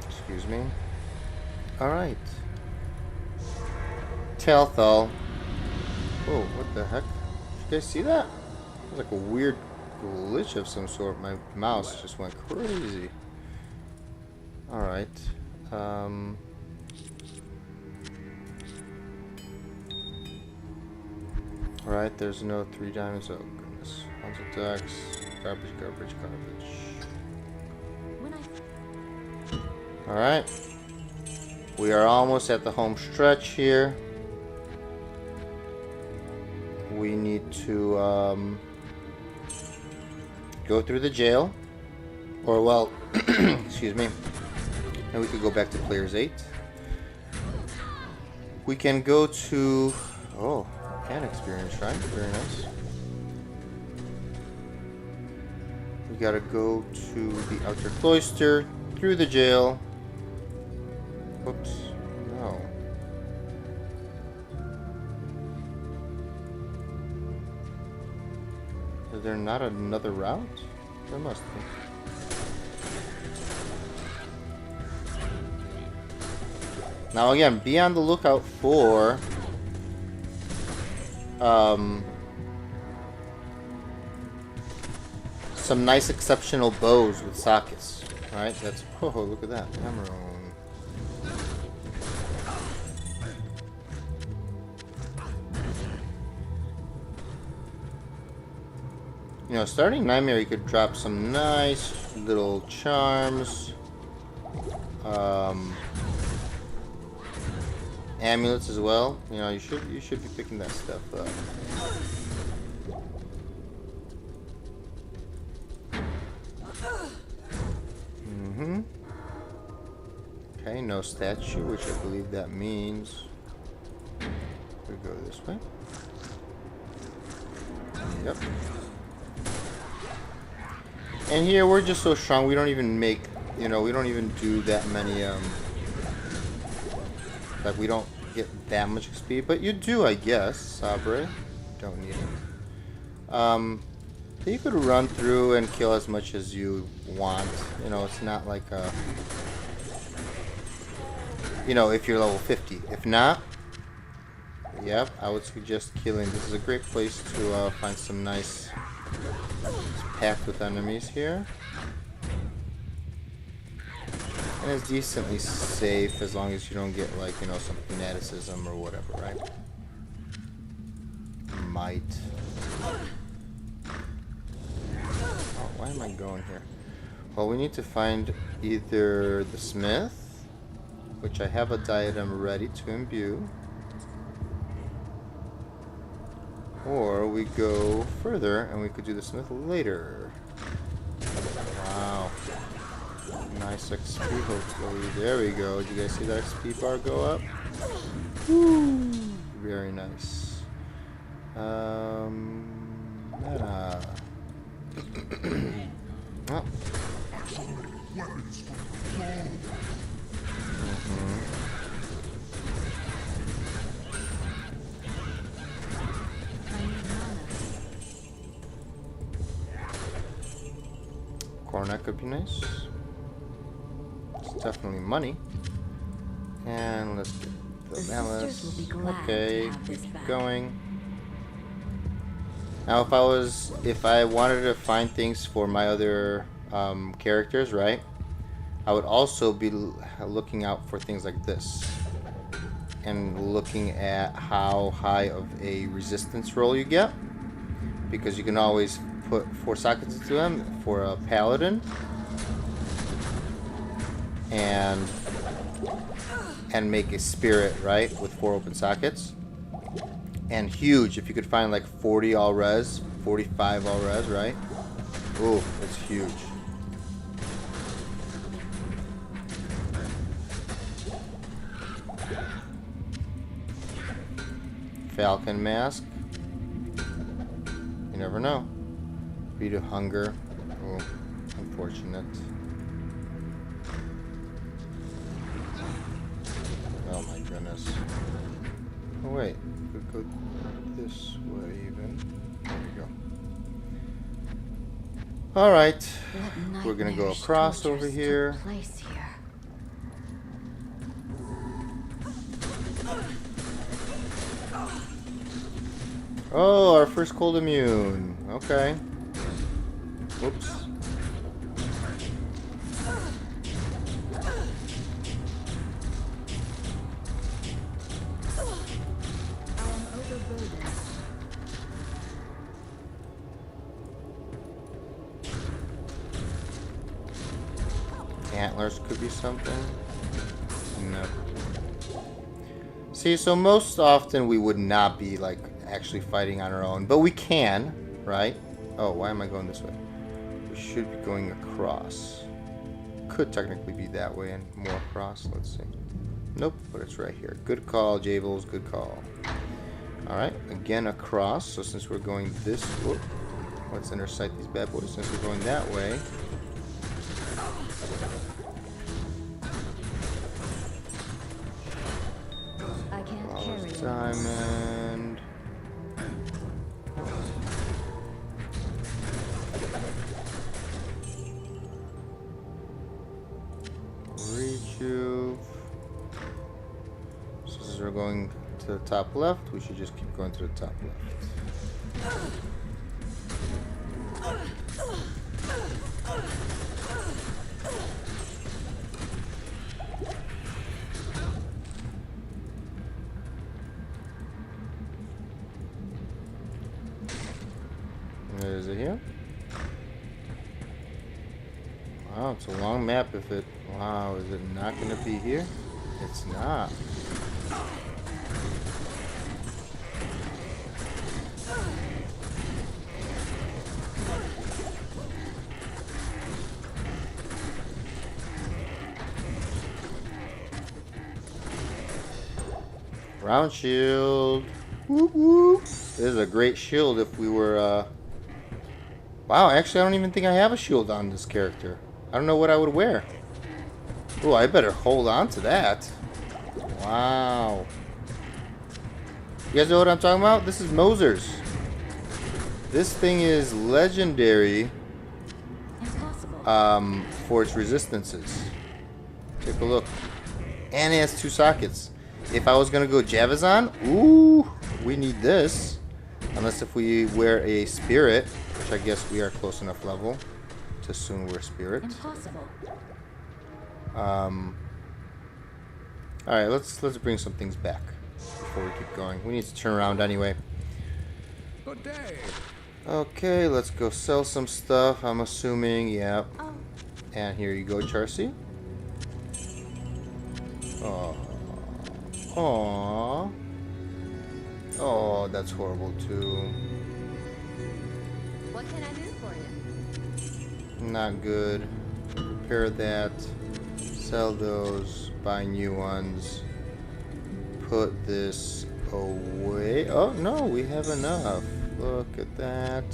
Excuse me. Alright. Telthal. Oh, what the heck? Did you guys see that? It was like a weird glitch of some sort. My mouse just went crazy. Alright. Alright, there's no 3 diamonds. Oh, goodness. Tons of decks. Garbage, garbage, garbage. Alright. We are almost at the home stretch here. We need to go through the jail. Or, well, excuse me. And we could go back to players 8. We can go to... Oh, mechanic experience, right? Very nice. We gotta go to the outer cloister, through the jail. Whoops. No. there not another route? There must be. Now again, be on the lookout for some nice exceptional bows with sockets. Alright, that's... Oh, look at that. Hammer-on. You know, starting Nightmare, you could drop some nice little charms. Amulets as well. You know, you should be picking that stuff up. Okay, no statue, which I believe that means we go this way. Yep. And here we're just so strong, we don't even make, you know, we don't even do that many, like we don't get that much XP, but you do, I guess, Sabre. Don't need it. You could run through and kill as much as you want. You know, it's not like a... You know, if you're level 50. If not, yep, I would suggest killing. This is a great place to find some nice... It's packed with enemies here. And it's decently safe as long as you don't get, like, you know, some fanaticism or whatever, right? Might. Oh, why am I going here? Well, we need to find either the smith, which I have a diadem ready to imbue, or we go further and we could do the smith later. Wow. Nice XP, hopefully. There we go. Did you guys see that XP bar go up? Woo! Very nice. Meta. Oh. Cornet could be nice. It's definitely money. And let's get the malice. Okay, keep going. Now, if I wanted to find things for my other characters, right? I would also be looking out for things like this, and looking at how high of a resistance roll you get, because you can always put 4 sockets into them for a paladin, and make a spirit, right, with 4 open sockets. And huge, if you could find like 40 all res, 45 all res, right? Ooh, it's huge. Falcon mask. You never know. Beat of hunger. Oh, unfortunate. Oh my goodness. Oh wait, we could go this way even. There we go. Alright. We're gonna go across over here. Oh, our first cold immune. Okay. Whoops. Antlers could be something. No. See, so most often we would not be like actually fighting on our own, but we can, right? Oh, why am I going this way? We should be going across. Could technically be that way and more across. Let's see. Nope, but it's right here. Good call, Jables. Good call. Alright, again across. So since we're going this... Whoop, let's intersight these bad boys. Since we're going that way... I can't carry diamond. going to the top left. We should just keep going to the top left. Is it here? Wow, it's a long map if it... Wow, is it not going to be here? It's not. Round shield. Whoop whoop. This is a great shield if we were, Wow, actually I don't even think I have a shield on this character. I don't know what I would wear. Oh, I better hold on to that. Wow. You guys know what I'm talking about? This is Moser's. This thing is legendary for its resistances. Take a look. And it has 2 sockets. If I was going to go Javazon, ooh, we need this. Unless if we wear a spirit, which I guess we are close enough level to assume we're spirit. Impossible. Alright, let's bring some things back before we keep going. We need to turn around anyway. Good day. Okay, let's go sell some stuff, I'm assuming, yeah. Oh, And here you go, Charcy. Aww. Aww. Oh, that's horrible too. what can I do for you? Not good. Repair that. Sell those. Buy new ones. Put this away. Oh, no, we have enough. Look at that.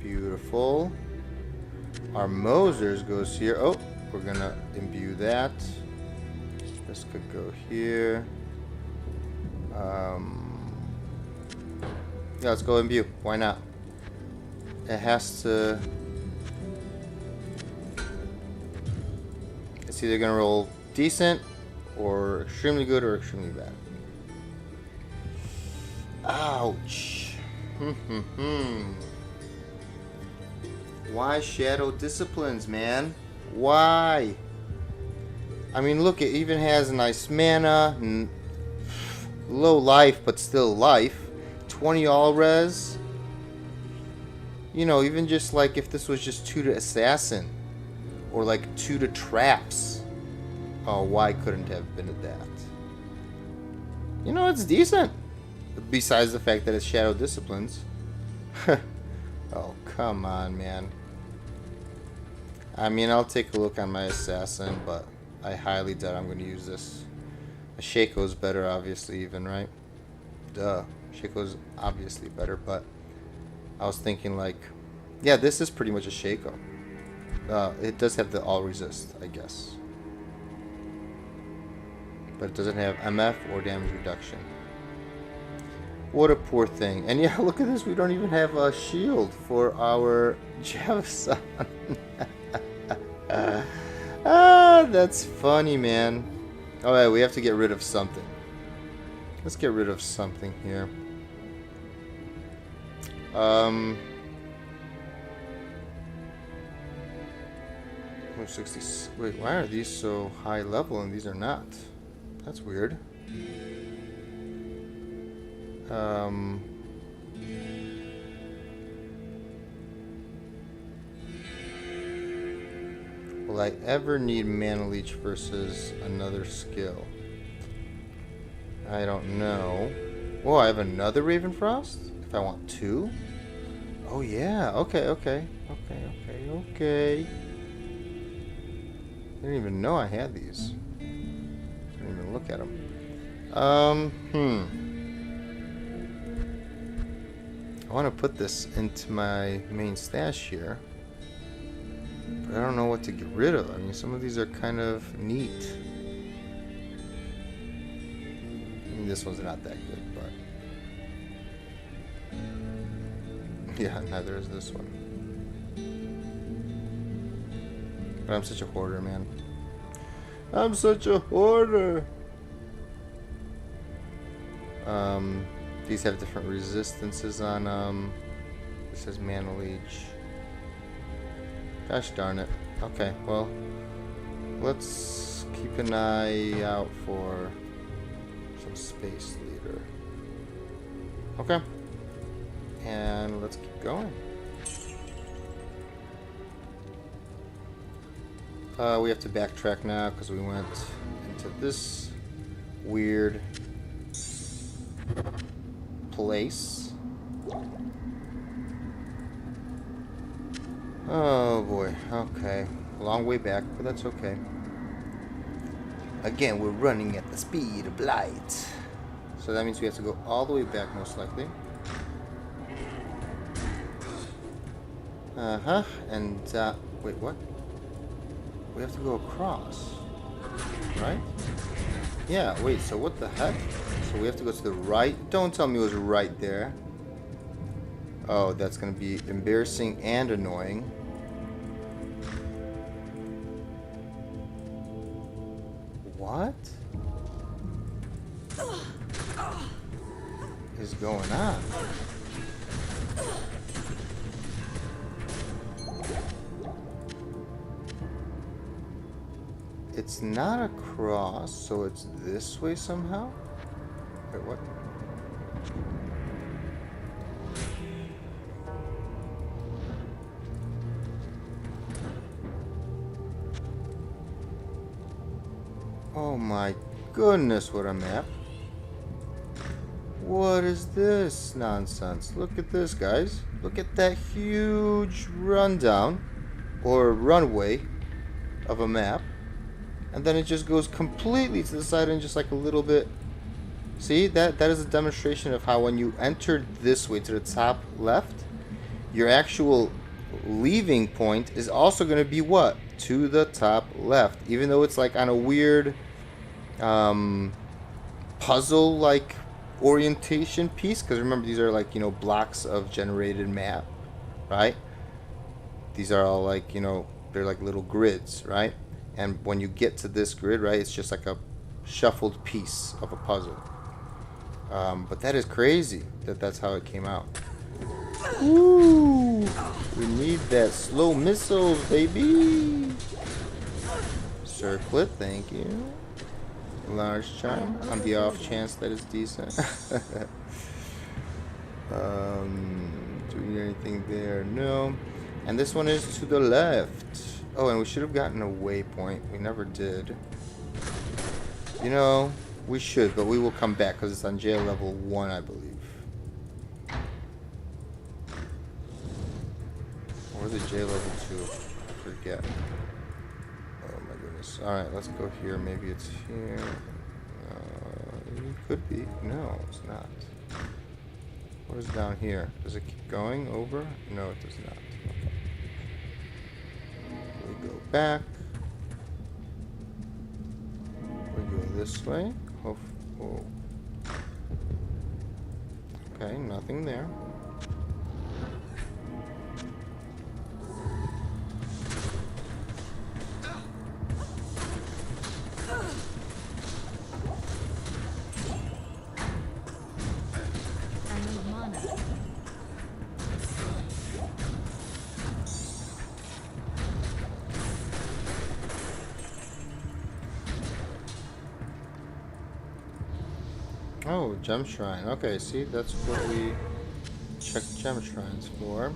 Beautiful. Our Mosers goes here. Oh, we're gonna imbue that. This could go here. Yeah, let's go imbue. Why not? It has to. It's either gonna roll decent, or extremely good, or extremely bad. Ouch. Why Shadow Disciplines, man? Why? I mean, look, it even has nice mana, low life, but still life. 20 all res. You know, even just like if this was just 2 to Assassin, or like 2 to Traps. Oh, why couldn't have been that? You know, it's decent. Besides the fact that it's Shadow Disciplines. Oh, come on, man. I mean, I'll take a look on my Assassin, but I highly doubt I'm going to use this. A Shaco's better, obviously, even, right? Duh. Shaco's obviously better, but I was thinking, like, yeah, this is pretty much a Shaco. It does have the all resist, I guess. But it doesn't have MF or damage reduction. What a poor thing. And yeah, look at this. We don't even have a shield for our Javson. That's funny, man. Alright, we have to get rid of something. Let's get rid of something here. 60. Wait, why are these so high level and these are not? That's weird. Will I ever need Mana Leech versus another skill? I don't know. Whoa, I have another Ravenfrost? If I want 2? Oh yeah, okay. I didn't even know I had these. Didn't even look at them. I want to put this into my main stash here. But I don't know what to get rid of. I mean, some of these are kind of neat. I mean, this one's not that good, but... Yeah, neither is this one. But I'm such a hoarder, man. I'm such a hoarder. These have different resistances on this says Mana Leech. Gosh darn it. Okay, well, let's keep an eye out for some Space Leader. Okay. And let's keep going. We have to backtrack now because we went into this weird place. Oh boy, okay. Long way back, but that's okay. Again, we're running at the speed of light. So that means we have to go all the way back, most likely. Uh-huh, and, wait, what? We have to go across, right? Yeah, wait, so what the heck? So we have to go to the right? Don't tell me it was right there. Oh, that's gonna be embarrassing and annoying. What is going on? It's not a cross, so it's this way somehow? Wait, what? Oh my goodness, what a map. What is this nonsense? Look at this, guys. Look at that huge rundown or runway of a map. And then it just goes completely to the side and just like a little bit. See, that is a demonstration of how when you enter this way to the top left, your actual leaving point is also going to be what? To the top left. Even though it's like on a weird puzzle like orientation piece. Because remember, these are like, you know, blocks of generated map, right? These are all like, you know, they're like little grids, right? And when you get to this grid, right, it's just like a shuffled piece of a puzzle. But that is crazy that that's how it came out. Ooh, we need that slow missiles, baby. Circlet, thank you. Large charm on the off chance that it's decent. Do we need anything there? No. And this one is to the left. Oh, and we should have gotten a waypoint. We never did. You know, we should, but we will come back because it's on jail level 1, I believe. Or is it jail level 2? I forget. Oh my goodness. Alright, let's go here. Maybe it's here. It could be. No, it's not. What is down here? Does it keep going over? No, it does not. We go back. We go this way. Oh. Okay, nothing there. I need mana. Oh, gem shrine. Okay, see, that's what we check gem shrines for.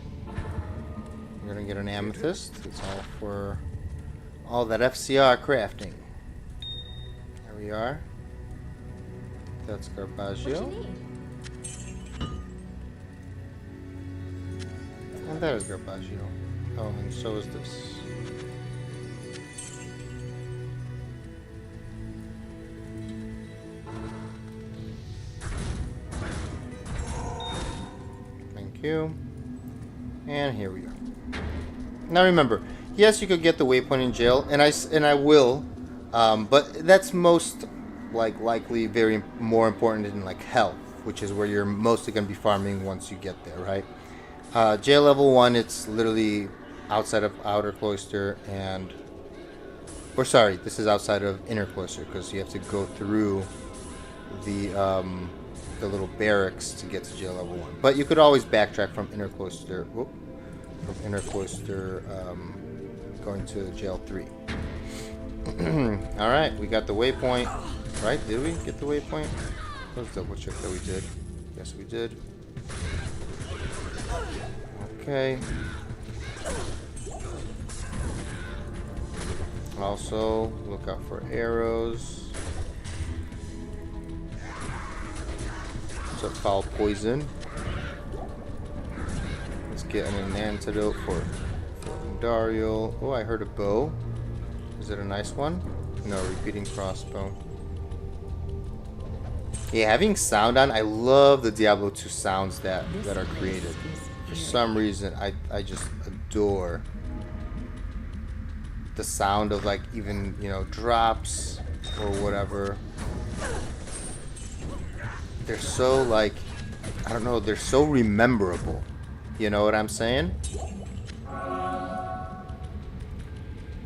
We're gonna get an amethyst. It's all for all that FCR crafting. There we are. That's What you Garbaggio. need? And that is Garbaggio. Oh, and so is this. Thank you. And here we are. Now remember, yes, you could get the waypoint in jail, and I will, but that's most likely more important in like health, which is where you're mostly going to be farming once you get there, right? Jail level 1, it's literally outside of outer cloister and... Or sorry, this is outside of inner cloister because you have to go through the little barracks to get to jail level 1. But you could always backtrack from inner cloister... Whoop, from inner cloister going to jail 3. Alright, we got the waypoint. Right? Did we get the waypoint? Let's double check that we did. Yes, we did. Okay. Also, look out for arrows. It's a foul poison. Let's get an antidote for Dario. Oh, I heard a bow. Is it a nice one? No, repeating crossbow. Yeah, having sound on, I love the Diablo 2 sounds that are created. For some reason, I just adore the sound of, like, even, you know, drops or whatever. They're so, like, I don't know, they're so rememberable. You know what I'm saying?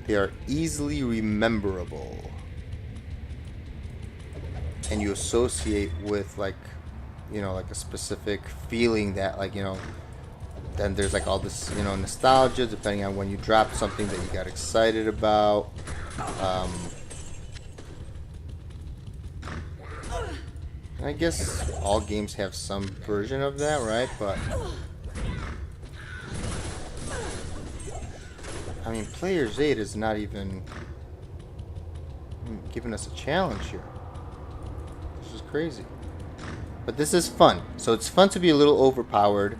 They are easily rememberable. And you associate with, like, you know, like a specific feeling that, like, you know, then there's like all this, you know, nostalgia depending on when you dropped something that you got excited about. I guess all games have some version of that, right? But I mean, Player's 8 is not even giving us a challenge here. This is crazy. But this is fun. So it's fun to be a little overpowered.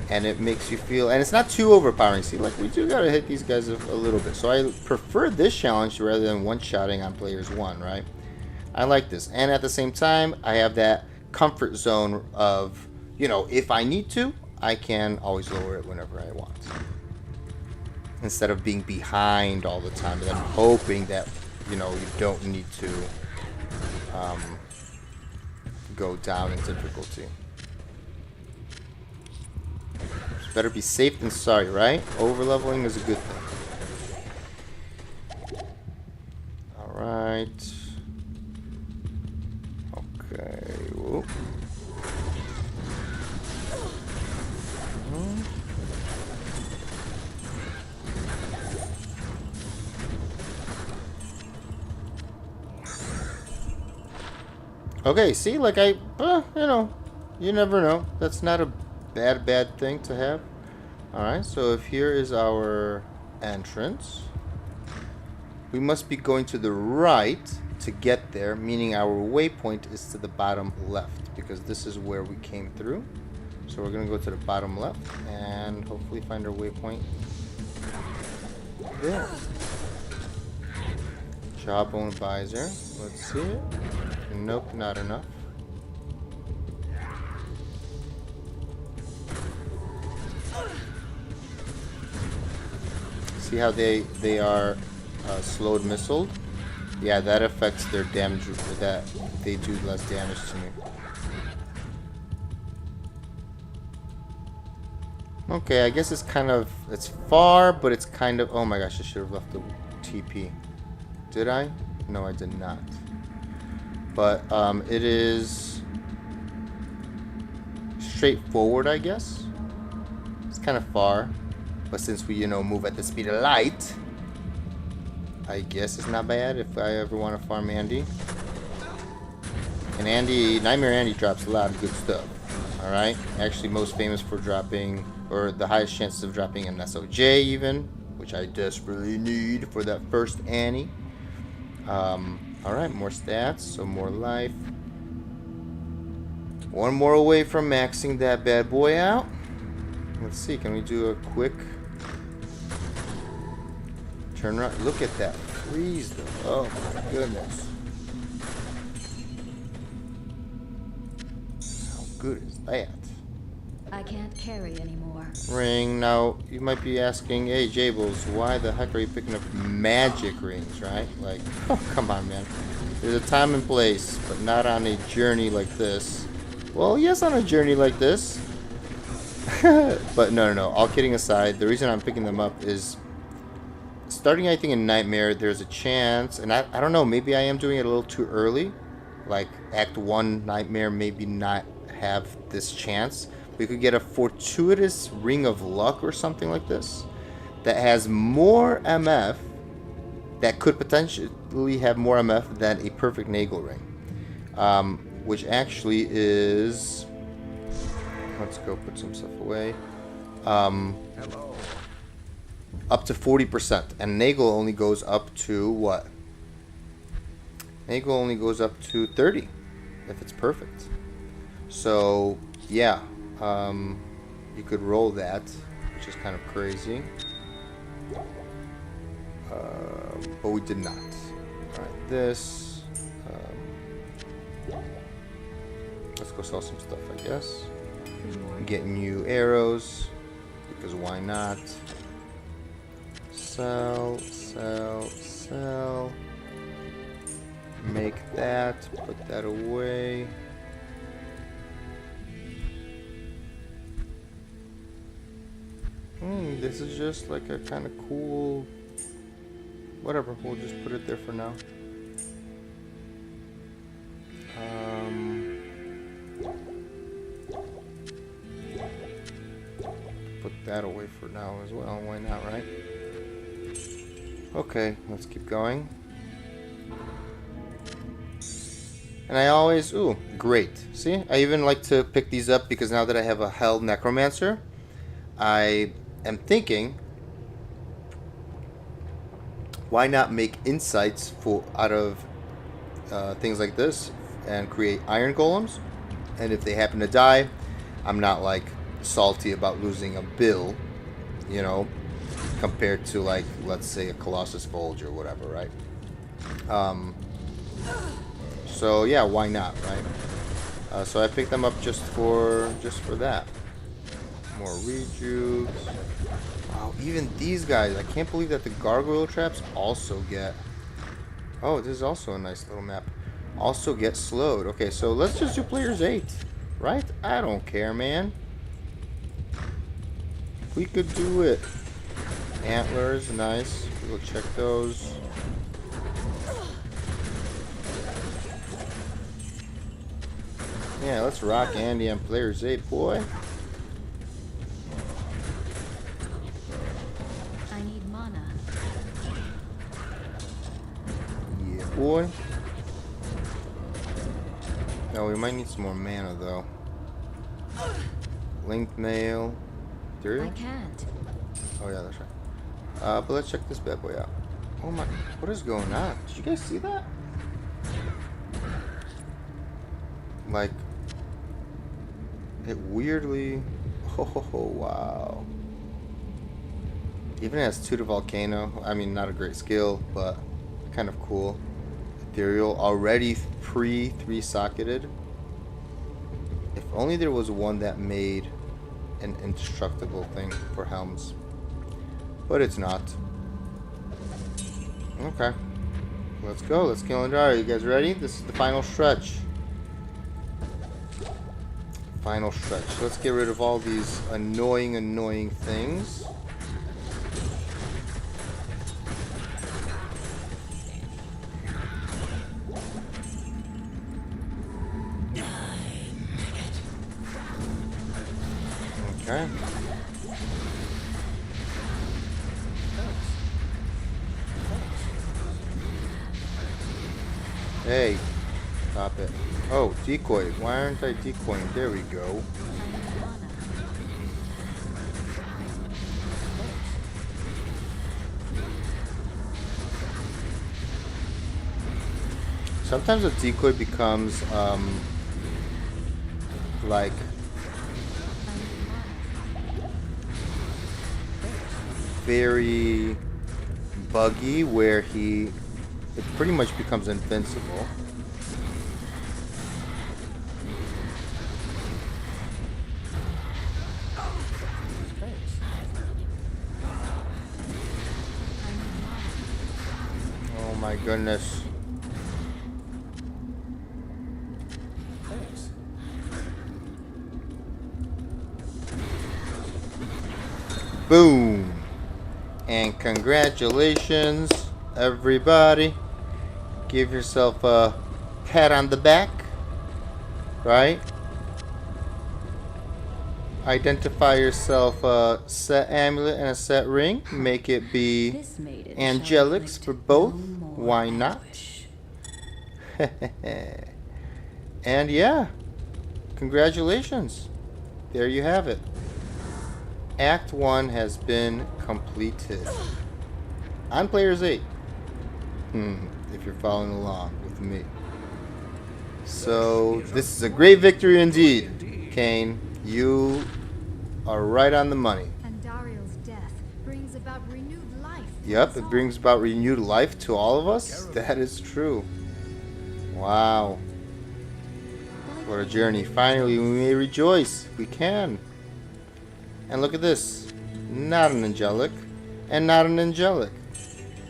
And it makes you feel, and it's not too overpowering. See, like, we do gotta hit these guys a little bit. So I prefer this challenge rather than one-shotting on Players 1, right? I like this. And at the same time, I have that comfort zone of, you know, if I need to, I can always lower it whenever I want. Instead of being behind all the time and then hoping that, you know, you don't need to go down in difficulty. Better be safe than sorry, right? Overleveling is a good thing. Alright. Okay. Whoop. Okay, see, like you know, you never know. That's not a bad thing to have. Alright, so if here is our entrance, we must be going to the right to get there, meaning our waypoint is to the bottom left, because this is where we came through. So we're going to go to the bottom left and hopefully find our waypoint there. Jawbone visor. Let's see it. Nope, not enough. See how they are slowed missiled? Yeah, that affects their damage. That they do less damage to me. Okay, I guess it's kind of, it's far, but it's kind of, oh my gosh, I should have left the TP. Did I? No, I did not. But it is straightforward, I guess. It's kind of far, but since we, you know, move at the speed of light, I guess it's not bad if I ever want to farm Andy. And Andy, Nightmare Andy drops a lot of good stuff. Alright? Actually most famous for dropping, or the highest chances of dropping an SOJ even, which I desperately need for that first Annie. Alright, more stats, so more life. One more away from maxing that bad boy out. Let's see, can we do a quick turn around? Look at that freeze though. Oh my goodness. How good is that? I can't carry anymore. Ring. Now, you might be asking, hey, Jables, why the heck are you picking up magic rings, right? Like, oh, come on, man. There's a time and place, but not on a journey like this. Well, yes, on a journey like this. But no. All kidding aside, the reason I'm picking them up is starting, I think, in Nightmare, there's a chance, and I don't know, maybe I am doing it a little too early. Like, Act 1 Nightmare maybe not have this chance. We could get a fortuitous Ring of Luck or something like this that has more MF, that could potentially have more MF than a perfect Nagel Ring. Which actually is... Let's go put some stuff away. Hello. Up to 40%. And Nagel only goes up to what? Nagel only goes up to 30 if it's perfect. So, yeah. You could roll that, which is kind of crazy. But we did not. Alright, this. Let's go sell some stuff, I guess. Get new arrows, because why not? Sell. Make that, put that away. This is just like a kind of cool... Whatever, we'll just put it there for now. Put that away for now as well, why not, right? Okay, let's keep going. And I always... Ooh, great. See, I even like to pick these up because now that I have a Hell Necromancer, I am thinking, why not make insights out of things like this and create iron golems? And if they happen to die, I'm not like salty about losing a bill, you know, compared to like, let's say, a Colossus Bulge or whatever, right? So yeah, why not, right? So I picked them up just for that. More rejuves. Wow, even these guys, I can't believe that the gargoyle traps also get... Oh, this is also a nice little map. Also get slowed. Okay, so let's just do players 8, right? I don't care, man. We could do it. Antlers, nice. We'll check those. Yeah, let's rock Andy on players 8, boy. I need mana. Yeah, boy. No, we might need some more mana, though. Linked mail. I can't. Oh, yeah, that's right. But let's check this bad boy out. Oh my, what is going on? Did you guys see that? Like, it weirdly... Oh, wow. Even has Tutor Volcano. I mean, not a great skill, but kind of cool. Ethereal, already pre-3-socketed. If only there was one that made an indestructible thing for helms. But it's not. Okay. Let's go. Let's kill and die. Are you guys ready? This is the final stretch. Final stretch. Let's get rid of all these annoying things. Okay. Hey, stop it. Oh, decoy. Why aren't I decoying? There we go. Sometimes a decoy becomes, like, very buggy, where it pretty much becomes invincible. Oh my goodness. Boom. And congratulations, everybody. Give yourself a pat on the back. Right? Identify yourself a set amulet and a set ring. Make it be This maiden angelics shall for inflict both. no more Why not? anguish. And yeah, congratulations. There you have it. Act 1 has been completed. On Players 8. If you're following along with me. So, this is a great victory indeed, Kane. You are right on the money. And Dario's death brings about renewed life. for Yep, us it all. brings about renewed life to all of us. That is true. Wow. What a journey. Finally, we may rejoice. We can. And look at this. Not an angelic. And not an angelic.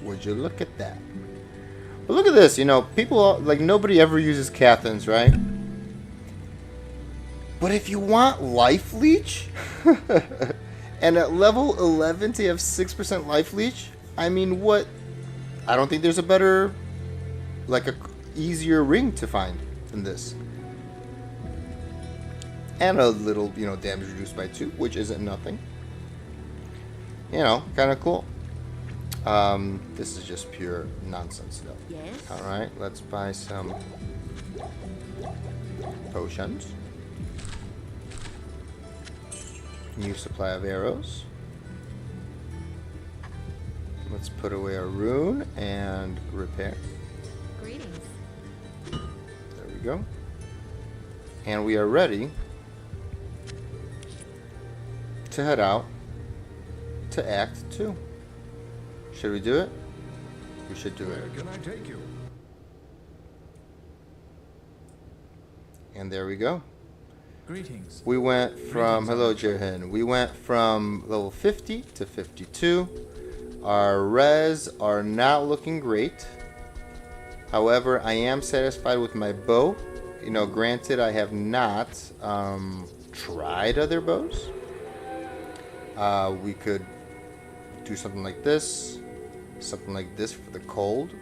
Would you look at that? But look at this. You know, people, like, nobody ever uses Cathans, right? But if you want Life Leech, and at level 11 to have 6% Life Leech, I mean, what? I don't think there's a better, like, a easier ring to find than this. And a little, you know, damage reduced by 2, which isn't nothing. You know, kind of cool. This is just pure nonsense, though. Yes. Alright, let's buy some potions. New supply of arrows. Let's put away our rune and repair. Greetings. There we go. And we are ready to head out to Act 2. Should we do it? We should do it. Where can I take you? And there we go. Greetings. We went from, hello Jirhin, we went from level 50 to 52. Our res are not looking great. However, I am satisfied with my bow. You know, granted, I have not tried other bows. We could do something like this for the cold.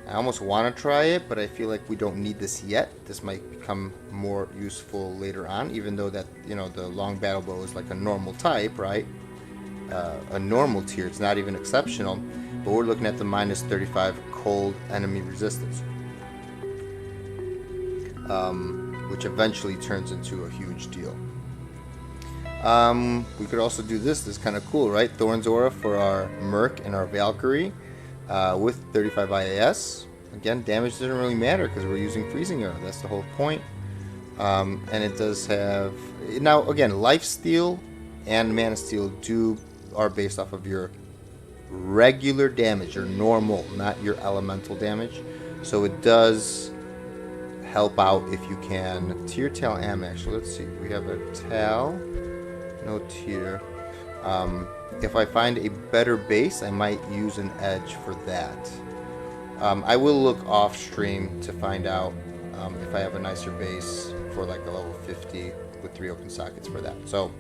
I almost want to try it, but I feel like we don't need this yet. This might become more useful later on, even though that, you know, the long battle bow is like a normal type, right? A normal tier. It's not even exceptional, but we're looking at the minus 35 cold enemy resistance, which eventually turns into a huge deal. We could also do this. This is kind of cool, right? Thorn's Aura for our Merc and our Valkyrie with 35 IAS. Again, damage doesn't really matter because we're using Freezing Arrow. That's the whole point. And it does have... Now, again, Lifesteal and Mana Steel are based off of your regular damage, your normal, not your elemental damage. So it does help out if you can. Tier Tal Am, actually. Let's see. We have a Tal... No tier. If I find a better base, I might use an edge for that. I will look off stream to find out if I have a nicer base for like a level 50 with 3 open sockets for that. So,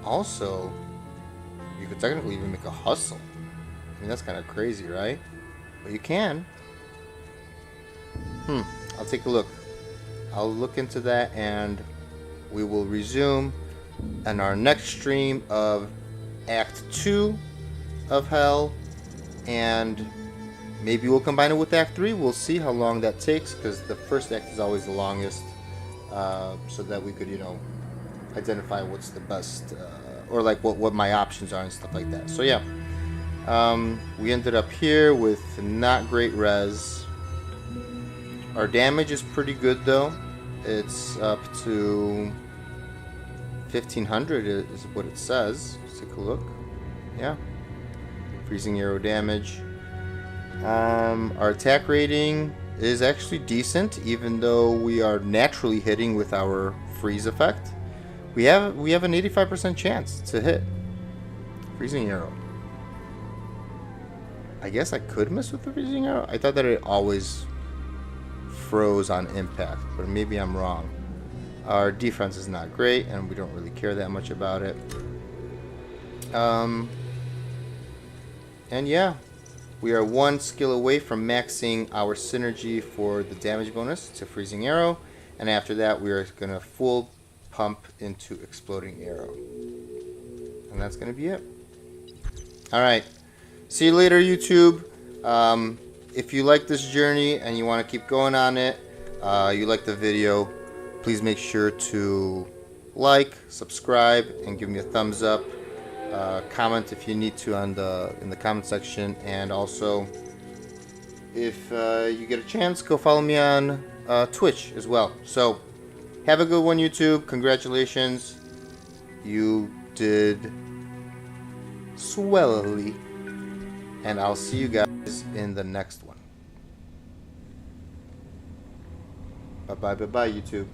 also, you could technically even make a hustle. I mean, that's kind of crazy, right? But you can. I'll take a look. I'll look into that and we will resume in our next stream of Act 2 of Hell, and maybe we'll combine it with Act 3. We'll see how long that takes, because the first act is always the longest, so that we could, you know, identify what's the best, or like what my options are and stuff like that. So yeah, we ended up here with not great res. Our damage is pretty good though. It's up to 1500 is what it says. Let's take a look. Yeah. Freezing arrow damage. Our attack rating is actually decent, even though we are naturally hitting with our freeze effect. We have an 85% chance to hit. Freezing arrow. I guess I could miss with the freezing arrow. I thought that it always froze on impact, but maybe I'm wrong. Our defense is not great, and we don't really care that much about it. And yeah, we are 1 skill away from maxing our synergy for the damage bonus to Freezing Arrow, and after that we are going to full pump into Exploding Arrow. And that's going to be it. Alright, see you later, YouTube. If you like this journey and you want to keep going on it, you like the video, please make sure to like, subscribe, and give me a thumbs up. Comment if you need to in the comment section, and also if you get a chance, go follow me on Twitch as well. So have a good one, YouTube. Congratulations, you did swellly, and I'll see you guys in the next one. Bye bye, YouTube.